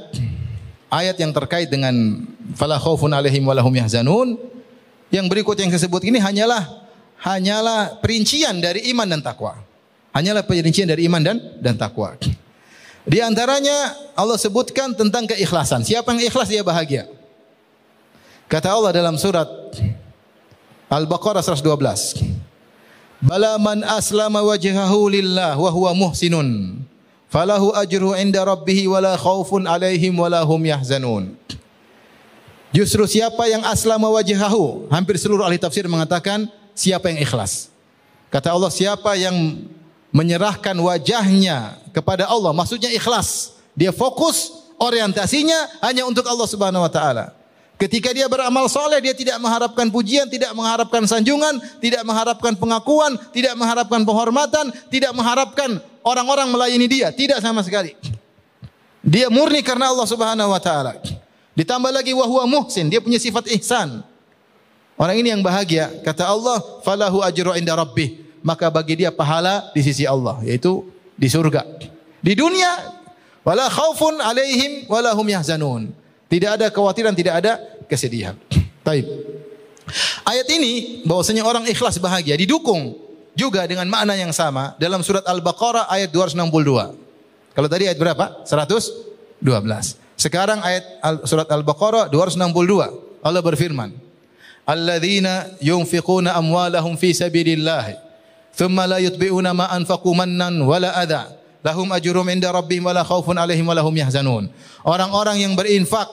ayat yang terkait dengan fala khaufun alaihim walahum yahzanun. Yang berikut yang saya sebut ini hanyalah perincian dari iman dan takwa. Hanyalah perincian dari iman dan takwa. Di antaranya Allah sebutkan tentang keikhlasan. Siapa yang ikhlas dia bahagia. Kata Allah dalam surat Al-Baqarah 112. Bala man aslama wajhahu lillah wa huwa muhsinun falahu ajruhu inda rabbih wala khaufun alaihim wala hum yahzanun. Justru siapa yang aslama wajhahu, hampir seluruh ahli tafsir mengatakan siapa yang ikhlas. Kata Allah, siapa yang menyerahkan wajahnya kepada Allah, maksudnya ikhlas. Dia fokus, orientasinya hanya untuk Allah Subhanahu wa taala. Ketika dia beramal soleh, dia tidak mengharapkan pujian, tidak mengharapkan sanjungan, tidak mengharapkan pengakuan, tidak mengharapkan penghormatan, tidak mengharapkan orang-orang melayani dia, tidak sama sekali. Dia murni karena Allah Subhanahu wa taala. Ditambah lagi wa huwa muhsin, dia punya sifat ihsan. Orang ini yang bahagia, kata Allah, falahu ajru inda rabbih, maka bagi dia pahala di sisi Allah, yaitu di surga. Di dunia wala khaufun alaihim wala hum yahzanun. Tidak ada kekhawatiran, tidak ada kesedihan. Baik. Ayat ini bahwasanya orang ikhlas bahagia didukung juga dengan makna yang sama dalam surat Al-Baqarah ayat 262. Kalau tadi ayat berapa? 112. Sekarang ayat surat Al-Baqarah 262. Allah berfirman, "Alladzina yunfiquna amwalahum fi sabilillah, thumma la yutbi'una ma anfaqu mannan wala adha, lahum ajrum inda rabbihim wala khaufun alaihim wala hum yahzanun." Orang-orang yang berinfak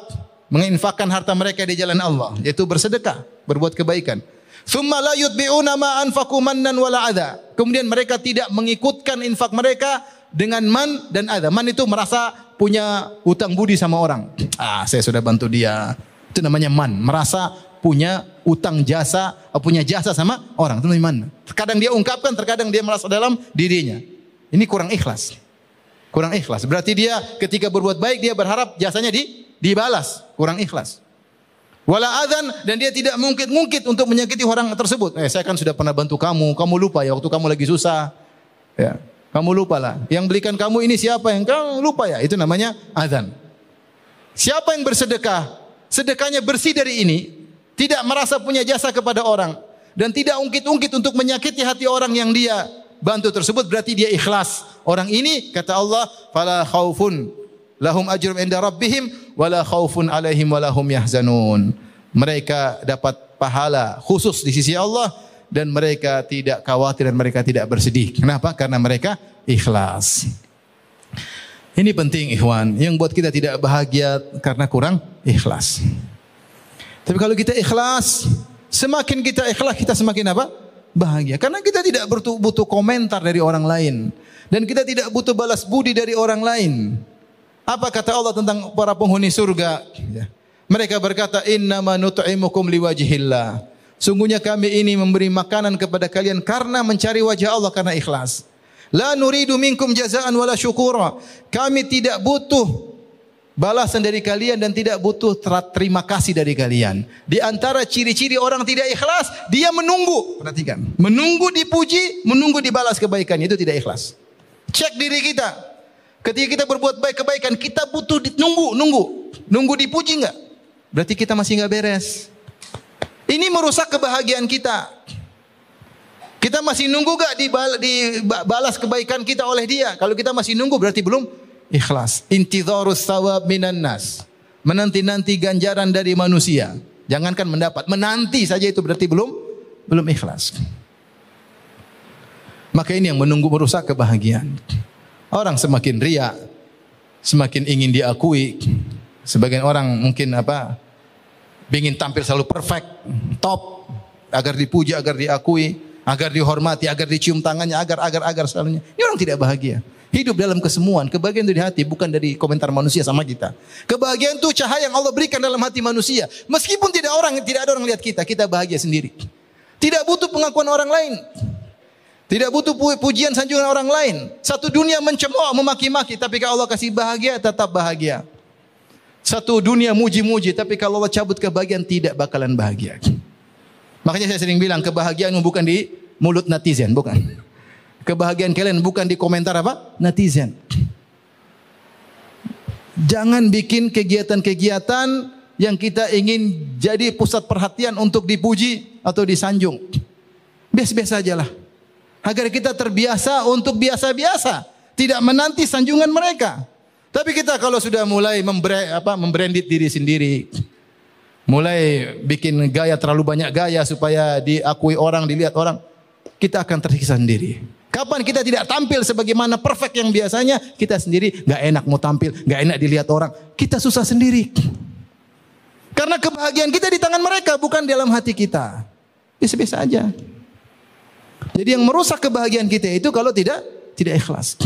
menginfakkan harta mereka di jalan Allah, yaitu bersedekah, berbuat kebaikan. Tsumma la yutbi'una ma anfaqu mannan wala adza. Kemudian mereka tidak mengikutkan infak mereka dengan man dan adza. Man itu merasa punya hutang budi sama orang. Saya sudah bantu dia. Itu namanya man, merasa punya utang jasa, punya jasa sama orang. Itu namanya man. Terkadang dia ungkapkan, terkadang dia merasa dalam dirinya. Ini kurang ikhlas. Kurang ikhlas. Berarti dia ketika berbuat baik dia berharap jasanya dibalas. Kurang ikhlas. Wala adzan, dan dia tidak mungkit untuk menyakiti orang tersebut. Saya kan sudah pernah bantu kamu lupa ya waktu kamu lagi susah. Ya, kamu lupa lah. Yang belikan kamu ini siapa, yang kamu lupa ya. Itu namanya adzan. Siapa yang bersedekah, sedekahnya bersih dari ini, tidak merasa punya jasa kepada orang dan tidak ungkit-ungkit untuk menyakiti hati orang yang dia bantu tersebut, berarti dia ikhlas. Orang ini kata Allah, fala khaufun lahum ajrum inda rabbihim wala khaufun alaihim wala hum yahzanun. Mereka dapat pahala khusus di sisi Allah dan mereka tidak khawatir dan mereka tidak bersedih. Kenapa? Karena mereka ikhlas. Ini penting ikhwan, yang buat kita tidak bahagia karena kurang ikhlas. Tapi kalau kita ikhlas, semakin kita ikhlas kita semakin apa? Bahagia. Karena kita tidak butuh komentar dari orang lain dan kita tidak butuh balas budi dari orang lain. Apa kata Allah tentang para penghuni surga? Mereka berkata, innama nut'imukum liwajhillah. Sungguhnya kami ini memberi makanan kepada kalian karena mencari wajah Allah, karena ikhlas. La nuridu minkum jazaan wala syukura. Kami tidak butuh balasan dari kalian dan tidak butuh terima kasih dari kalian. Di antara ciri-ciri orang tidak ikhlas, dia menunggu. Perhatikan, menunggu dipuji, menunggu dibalas kebaikan, itu tidak ikhlas. Cek diri kita. Ketika kita berbuat baik kebaikan, kita butuh nunggu dipuji enggak? Berarti kita masih enggak beres. Ini merusak kebahagiaan kita. Kita masih nunggu enggak dibalas kebaikan kita oleh dia? Kalau kita masih nunggu berarti belum ikhlas. Intidharus thawab minan nas. Menanti-nanti ganjaran dari manusia. Jangankan mendapat, menanti saja itu berarti belum ikhlas. Maka ini yang menunggu merusak kebahagiaan. Orang semakin riya, semakin ingin diakui. Sebagian orang mungkin ingin tampil selalu perfect, top, agar dipuji, agar diakui, agar dihormati, agar dicium tangannya, agar selalunya. Ini orang tidak bahagia. Hidup dalam kesemuan, kebahagiaan itu di hati, bukan dari komentar manusia sama kita. Kebahagiaan itu cahaya yang Allah berikan dalam hati manusia. Meskipun tidak ada orang lihat kita, kita bahagia sendiri. Tidak butuh pengakuan orang lain. Tidak butuh pujian sanjungan orang lain. Satu dunia mencemooh, memaki-maki, tapi kalau Allah kasih bahagia, tetap bahagia. Satu dunia muji-muji, tapi kalau Allah cabut kebahagiaan, tidak bakalan bahagia. Makanya saya sering bilang, kebahagiaanmu bukan di mulut netizen, bukan. Kebahagiaan kalian bukan di komentar netizen. Jangan bikin kegiatan-kegiatan yang kita ingin jadi pusat perhatian untuk dipuji atau disanjung. Biasa-biasa ajalah. Agar kita terbiasa untuk biasa-biasa, tidak menanti sanjungan mereka. Tapi kita kalau sudah mulai membranded diri sendiri, mulai bikin gaya terlalu banyak gaya supaya diakui orang, dilihat orang, kita akan tersiksa sendiri. Kapan kita tidak tampil sebagaimana perfect yang biasanya, kita sendiri nggak enak mau tampil, nggak enak dilihat orang, kita susah sendiri. Karena kebahagiaan kita di tangan mereka, bukan dalam hati kita. Biasa-biasa aja. Jadi yang merusak kebahagiaan kita itu kalau tidak ikhlas.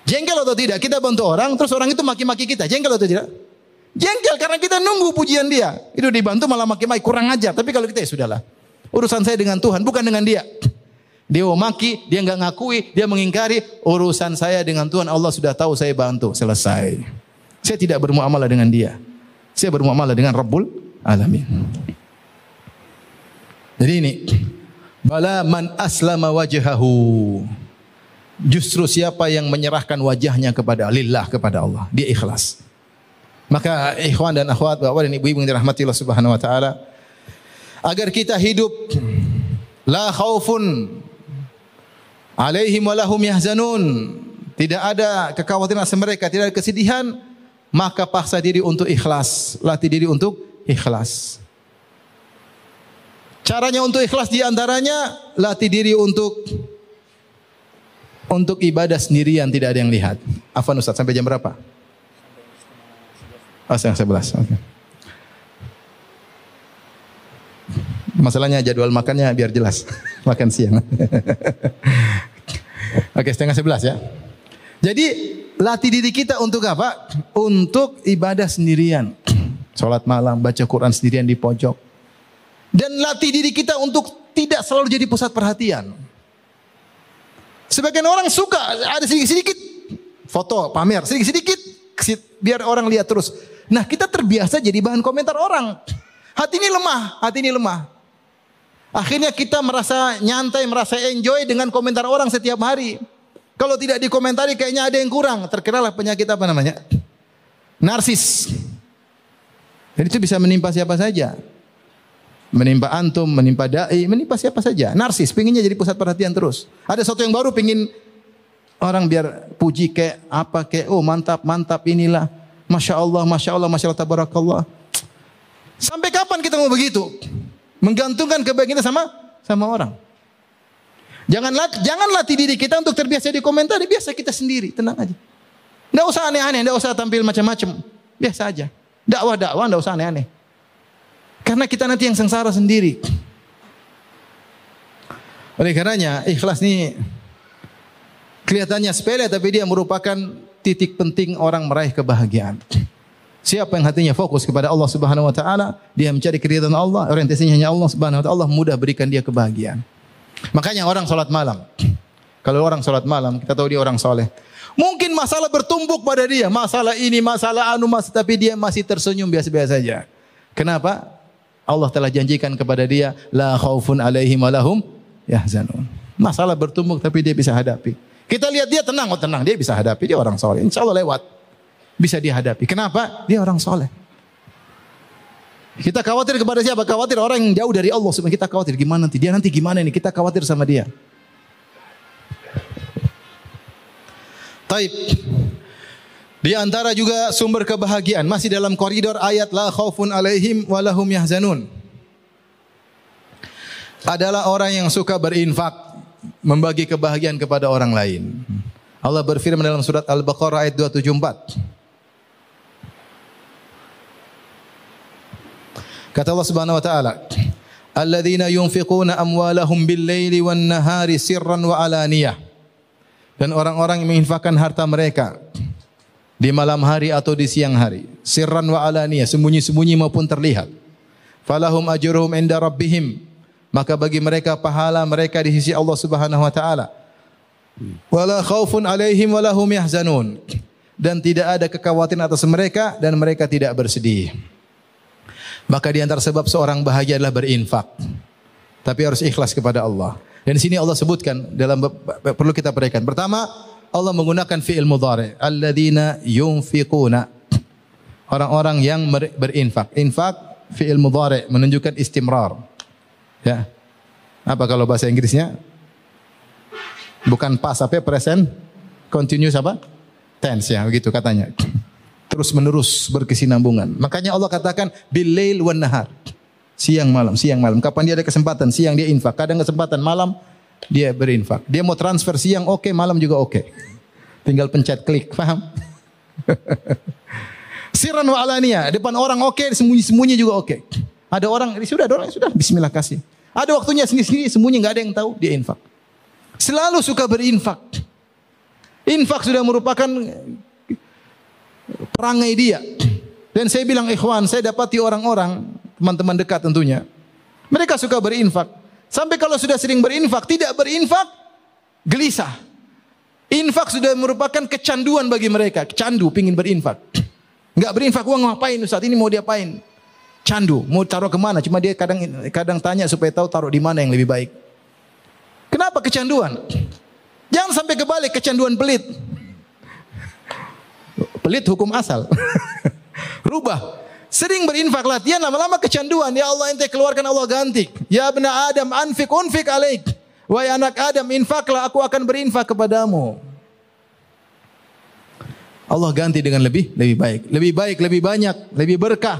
Jengkel atau tidak? Kita bantu orang, terus orang itu maki-maki kita. Jengkel atau tidak? Jengkel karena kita nunggu pujian dia. Itu dibantu malah maki-maki, kurang ajar. Tapi kalau kita ya sudahlah. Urusan saya dengan Tuhan, bukan dengan dia. Dia mau maki, dia enggak ngakui, dia mengingkari. Urusan saya dengan Tuhan, Allah sudah tahu saya bantu. Selesai. Saya tidak bermuamalah dengan dia. Saya bermuamalah dengan Rabbul Alamin. Jadi ini. Bala man aslama wajhahu. Justru siapa yang menyerahkan wajahnya kepada lillah, kepada Allah, dia ikhlas. Maka ikhwan dan akhwat, bapak dan ibu-ibu yang dirahmati Allah Subhanahu wa taala, agar kita hidup la khaufun alaihim wa lahum yahzanun, tidak ada kekhawatiran atas mereka, tidak ada kesedihan, maka paksa diri untuk ikhlas, latih diri untuk ikhlas. Caranya untuk ikhlas di antaranya latih diri untuk ibadah sendirian, tidak ada yang lihat. Afwan Ustaz, sampai jam berapa? setengah 11. Oke. Masalahnya jadwal makannya biar jelas. Makan siang. Oke, setengah 11 ya. Jadi latih diri kita untuk apa? Untuk ibadah sendirian. Salat malam, baca Quran sendirian di pojok. Dan latih diri kita untuk tidak selalu jadi pusat perhatian. Sebagian orang suka ada sedikit-sedikit foto, pamer, sedikit-sedikit biar orang lihat terus. Nah, kita terbiasa jadi bahan komentar orang. Hati ini lemah. Akhirnya kita merasa nyantai, merasa enjoy dengan komentar orang setiap hari. Kalau tidak dikomentari kayaknya ada yang kurang. Terkenalah penyakit apa namanya? Narsis. Jadi itu bisa menimpa siapa saja. Menimpa antum, menimpa dai, menimpa siapa saja. Narsis, pinginnya jadi pusat perhatian terus. Ada sesuatu yang baru, pingin orang biar puji kayak apa kayak, oh mantap inilah. Masya Allah, tabarakallah. Sampai kapan kita mau begitu? Menggantungkan kebaikan kita sama orang. Jangan latih diri kita untuk terbiasa dikomentari, biasa kita sendiri, tenang aja. Enggak usah aneh-aneh, enggak usah tampil macam-macam. Biasa aja. Dakwah enggak usah aneh-aneh. Karena kita nanti yang sengsara sendiri. Oleh karenanya, ikhlas ini kelihatannya sepele tapi dia merupakan titik penting orang meraih kebahagiaan. Siapa yang hatinya fokus kepada Allah Subhanahu wa taala, dia mencari keridhaan Allah, orientasinya hanya Allah Subhanahu wa taala, Allah mudah berikan dia kebahagiaan. Makanya orang salat malam. Kalau orang salat malam, kita tahu dia orang soleh. Mungkin masalah bertumbuk pada dia, masalah ini, masalah tapi dia masih tersenyum biasa-biasa saja. Kenapa? Allah telah janjikan kepada dia, la khaufun alaihim wa lahum yahzanun. Masalah bertumbuk tapi dia bisa hadapi. Kita lihat dia tenang, dia bisa hadapi, dia orang soleh. Insyaallah lewat. Bisa dihadapi. Kenapa? Dia orang soleh. Kita khawatir kepada siapa? Khawatir orang yang jauh dari Allah. Kita khawatir gimana nanti? Dia nanti gimana ini? Kita khawatir sama dia. Taib. Di antara juga sumber kebahagiaan masih dalam koridor ayat la khaufun alaihim wa lahum yahzanun. Adalah orang yang suka berinfak, membagi kebahagiaan kepada orang lain. Allah berfirman dalam surat Al-Baqarah ayat 274. Kata Allah Subhanahu wa taala, "Alladzina yunfiquna amwalahum bil-laili wan-nahari sirran wa alaniyah." Dan orang-orang yang menginfakkan harta mereka di malam hari atau di siang hari, sirran wa alaniyah, sembunyi-sembunyi maupun terlihat. Falahum ajruhum inda rabbihim, maka bagi mereka pahala mereka di sisi Allah Subhanahu wa taala. Wala khaufun alaihim wa lahum yahzanun, dan tidak ada kekhawatiran atas mereka dan mereka tidak bersedih. Maka di antara sebab seorang bahagia adalah berinfak. Tapi harus ikhlas kepada Allah. Dan di sini Allah sebutkan dalam perlu kita perhatikan. Pertama, Allah menggunakan fi'il mudhari', alladzina yunfiquna. Orang-orang yang berinfak. Infak fi'il mudhari' menunjukkan istimrar. Ya. Apa kalau bahasa Inggrisnya? Bukan past apa present continuous apa? Tense ya, begitu katanya. Terus menerus berkesinambungan. Makanya Allah katakan bil-lail wan nahar. Siang malam. Kapan dia ada kesempatan? Siang dia infak. Kadang kesempatan malam dia berinfak. Dia mau transfer siang oke, malam juga oke. Tinggal pencet klik, paham? Sirran wa alaniyah, depan orang oke, sembunyi-sembunyi juga oke. Ada orang sudah bismillah kasih. Ada waktunya sendiri-sendiri sembunyi enggak ada yang tahu, dia infak. Selalu suka berinfak. Infak sudah merupakan perangai dia. Dan saya bilang ikhwan, saya dapati orang-orang, teman-teman dekat tentunya, mereka suka berinfak. Sampai kalau sudah sering berinfak, tidak berinfak, gelisah. Infak sudah merupakan kecanduan bagi mereka. Candu, pingin berinfak. Enggak berinfak, uang ngapain Ustaz? Ini mau diapain? Candu, mau taruh kemana? Cuma dia kadang tanya supaya tahu taruh di mana yang lebih baik. Kenapa kecanduan? Jangan sampai kebalik, kecanduan pelit. Pelit hukum asal. Rubah. Sering berinfak, latihan, lama-lama kecanduan. Ya Allah ente keluarkan, Allah ganti. Ya bena Adam unfik alaik. Wahai anak Adam, infaklah, aku akan berinfak kepadamu. Allah ganti dengan lebih baik, lebih banyak, lebih berkah.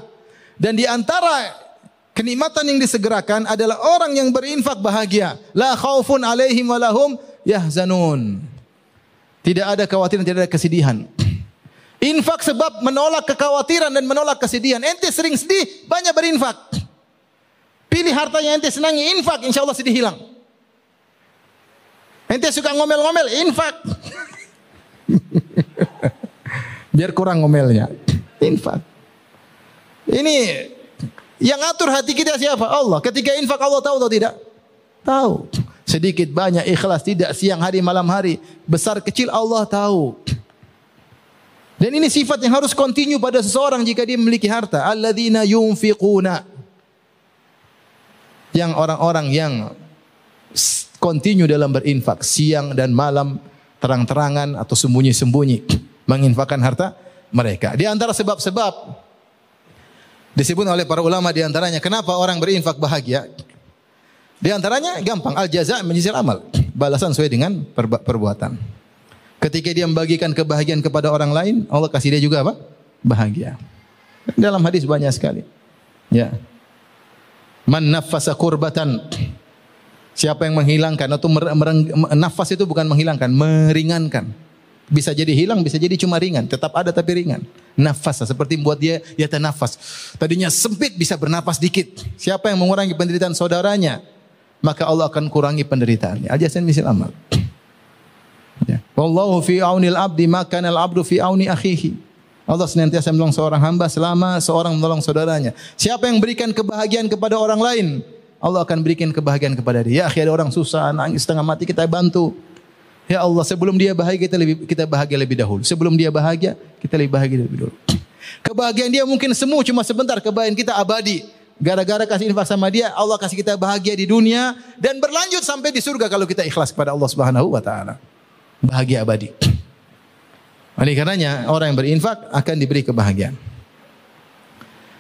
Dan di antara kenikmatan yang disegerakan adalah orang yang berinfak bahagia. La khaufun alaihim walahum yahzanun. Tidak ada kekhawatiran, tidak ada kesedihan. Infak sebab menolak kekhawatiran dan menolak kesedihan. Ente sering sedih, banyak berinfak. Pilih harta yang ente senangi, infak, insya Allah sedih hilang. Ente suka ngomel-ngomel, infak. Biar kurang ngomelnya. Infak. Ini yang atur hati kita siapa? Allah. Ketika infak Allah tahu atau tidak? Tahu. Sedikit banyak ikhlas, tidak siang hari malam hari, besar kecil Allah tahu. Dan ini sifat yang harus continue pada seseorang jika dia memiliki harta. Alladzina yunfiquna. Yang orang-orang yang continue dalam berinfak siang dan malam, terang-terangan atau sembunyi-sembunyi menginfakkan harta mereka. Di antara sebab-sebab disebut oleh para ulama di antaranya kenapa orang berinfak bahagia? Di antaranya gampang, al jaza' min jinsil amal. Balasan sesuai dengan perbuatan. Ketika dia membagikan kebahagiaan kepada orang lain, Allah kasih dia juga apa? Bahagia. Dalam hadis banyak sekali. Ya. Man naffasa kurbatan. Siapa yang menghilangkan atau nafas itu bukan menghilangkan, meringankan. Bisa jadi hilang, bisa jadi cuma ringan, tetap ada tapi ringan. Nafas seperti membuat dia nafas. Tadinya sempit bisa bernafas dikit. Siapa yang mengurangi penderitaan saudaranya, maka Allah akan kurangi penderitaannya. Al-jazaa min jinsil amal. Ya. Wallahu fi aunil abdi maka al abdu fi auni akhihi. Allah senantiasa menolong seorang hamba selama seorang menolong saudaranya. Siapa yang berikan kebahagiaan kepada orang lain, Allah akan berikan kebahagiaan kepada dia. Ya akhi, ada orang susah, nangis setengah mati, kita bantu. Ya Allah, sebelum dia bahagia kita bahagia lebih dahulu. Sebelum dia bahagia, kita lebih bahagia lebih dahulu. Kebahagiaan dia mungkin semu cuma sebentar, kebahagiaan kita abadi. Gara-gara kasih infak sama dia, Allah kasih kita bahagia di dunia dan berlanjut sampai di surga kalau kita ikhlas kepada Allah Subhanahu wa taala. Bahagia abadi. Oleh karenanya orang yang berinfak akan diberi kebahagiaan.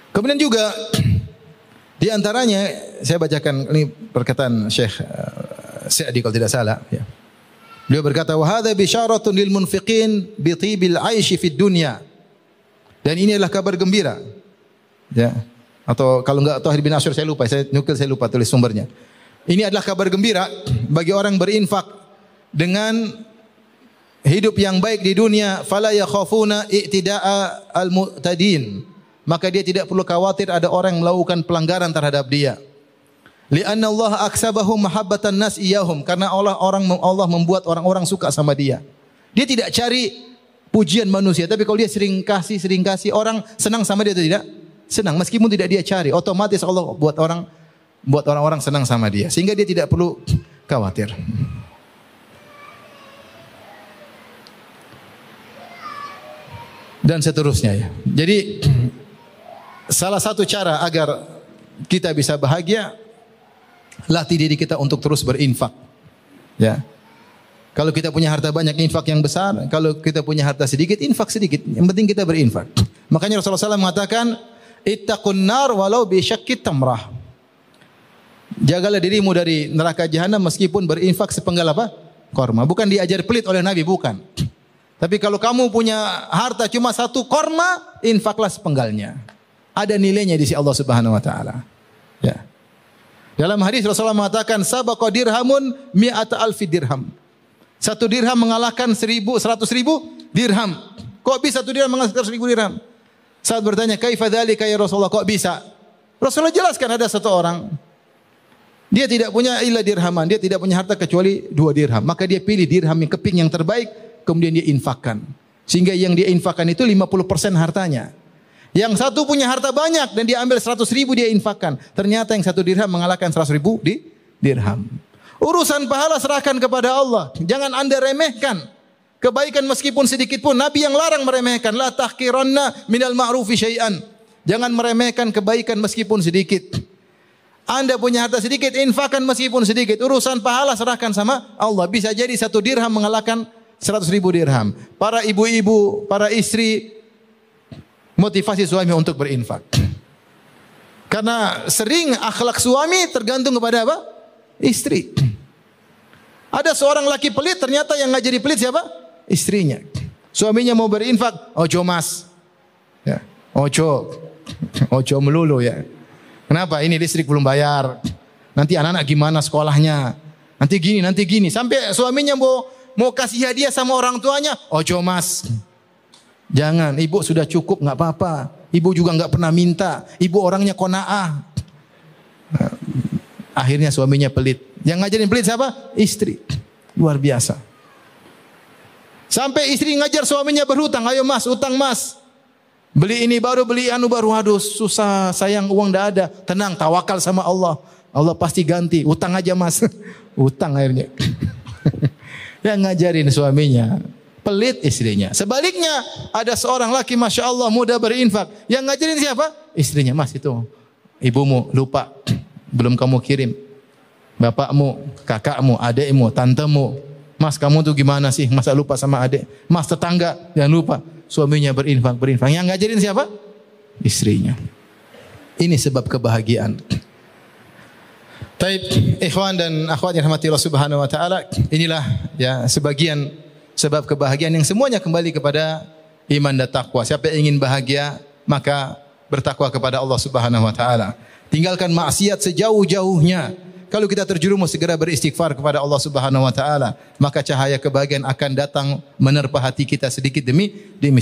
Kemudian juga di antaranya saya bacakan ini perkataan Syekh Sa'di kalau tidak salah ya. Beliau berkata wa hadza bisyaratun lil munfiqin bi tibil 'aishi fid dunya. Dan ini adalah kabar gembira. Ya. Atau kalau enggak Thahir bin Asyur saya lupa tulis sumbernya. Ini adalah kabar gembira bagi orang berinfak dengan hidup yang baik di dunia, fala yakhafuna i'tida'a al-mu'tadin. Maka dia tidak perlu khawatir ada orang yang melakukan pelanggaran terhadap dia. Li'anna Allah aksabahum mahabbatan nas iyahum, karena Allah membuat orang-orang suka sama dia. Dia tidak cari pujian manusia, tapi kalau dia sering kasih orang senang sama dia atau tidak? Senang meskipun tidak dia cari, otomatis Allah buat orang-orang senang sama dia sehingga dia tidak perlu khawatir. Dan seterusnya ya. Jadi salah satu cara agar kita bisa bahagia, latih diri kita untuk terus berinfak. Ya. Kalau kita punya harta banyak, infak yang besar. Kalau kita punya harta sedikit, infak sedikit. Yang penting kita berinfak. Makanya Rasulullah SAW mengatakan, ittaqun nar walau bi syaqqit tamrah. Jagalah dirimu dari neraka jahanam meskipun berinfak sepenggal apa? Korma. Bukan diajar pelit oleh Nabi, bukan. Tapi kalau kamu punya harta cuma satu korma, infaklah sepenggalnya. Ada nilainya di sisi Allah Subhanahu wa taala. Ya. Dalam hadis Rasulullah mengatakan sabaqa dirhamun mi'ata alfi dirham. Satu dirham mengalahkan 100.000 dirham. Kok bisa satu dirham mengalahkan 100.000 dirham? Saat bertanya, "Kaifa dzalika ya Rasulullah?" Kok bisa? Rasulullah jelaskan ada satu orang, dia tidak punya illa dirhaman, dia tidak punya harta kecuali 2 dirham. Maka dia pilih dirham yang keping yang terbaik, kemudian dia infakkan. Sehingga yang dia infakkan itu 50% hartanya. Yang satu punya harta banyak dan dia ambil 100.000 dia infakkan. Ternyata yang 1 dirham mengalahkan 100.000 dirham. Urusan pahala serahkan kepada Allah. Jangan Anda remehkan kebaikan meskipun sedikit pun. Nabi yang larang meremehkan. La tahqiranna minal ma'rufi syai'an. Jangan meremehkan kebaikan meskipun sedikit. Anda punya harta sedikit, infakkan meskipun sedikit. Urusan pahala serahkan sama Allah. Bisa jadi 1 dirham mengalahkan 100.000 dirham. Para ibu-ibu, para istri, motivasi suami untuk berinfak. Karena sering akhlak suami tergantung kepada apa? Istri. Ada seorang laki pelit, ternyata yang ngajari pelit siapa? Istrinya. Suaminya mau berinfak, ojo mas. Ya. Ojo melulu ya. Kenapa? Ini listrik belum bayar. Nanti anak-anak gimana sekolahnya? Nanti gini. Sampai suaminya mau kasih hadiah sama orang tuanya, ojo mas. Jangan, ibu sudah cukup, nggak apa-apa. Ibu juga nggak pernah minta. Ibu orangnya qanaah. Akhirnya suaminya pelit. Yang ngajarin pelit siapa? Istri. Luar biasa. Sampai istri ngajar suaminya berhutang. Ayo mas, utang mas. Beli ini baru, beli anu baru. Aduh susah, sayang uang dah ada. Tenang, tawakal sama Allah. Allah pasti ganti. Utang aja mas. Utang akhirnya. Yang ngajarin suaminya. Pelit istrinya. Sebaliknya, ada seorang laki Masya Allah mudah berinfak. Yang ngajarin siapa? Istrinya. Mas itu, ibumu lupa. Belum kamu kirim. Bapakmu, kakakmu, adikmu, tantemu. Mas kamu tuh gimana sih? Masa lupa sama adik? Mas tetangga, jangan lupa. Suaminya berinfak. Yang ngajarin siapa? Istrinya. Ini sebab kebahagiaan. Taib, ikhwan dan akhwat yang rahmati Allah Subhanahu wa taala, inilah ya sebagian sebab kebahagiaan yang semuanya kembali kepada iman dan takwa. Siapa yang ingin bahagia, maka bertakwa kepada Allah Subhanahu wa taala. Tinggalkan maksiat sejauh-jauhnya. Kalau kita terjerumus, segera beristighfar kepada Allah Subhanahu wa taala, maka cahaya kebahagiaan akan datang menerpa hati kita sedikit demi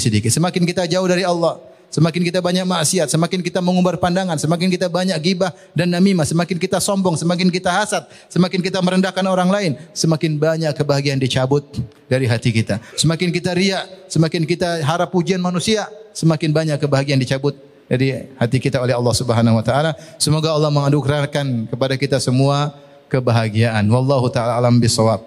sedikit. Semakin kita jauh dari Allah, semakin kita banyak maksiat, semakin kita mengumbar pandangan, semakin kita banyak ghibah dan namimah, semakin kita sombong, semakin kita hasad, semakin kita merendahkan orang lain, semakin banyak kebahagiaan dicabut dari hati kita. Semakin kita riya, semakin kita harap pujian manusia, semakin banyak kebahagiaan dicabut dari hati kita oleh Allah Subhanahu wa taala. Semoga Allah menganugerahkan kepada kita semua kebahagiaan. Wallahu taala alam bisawab.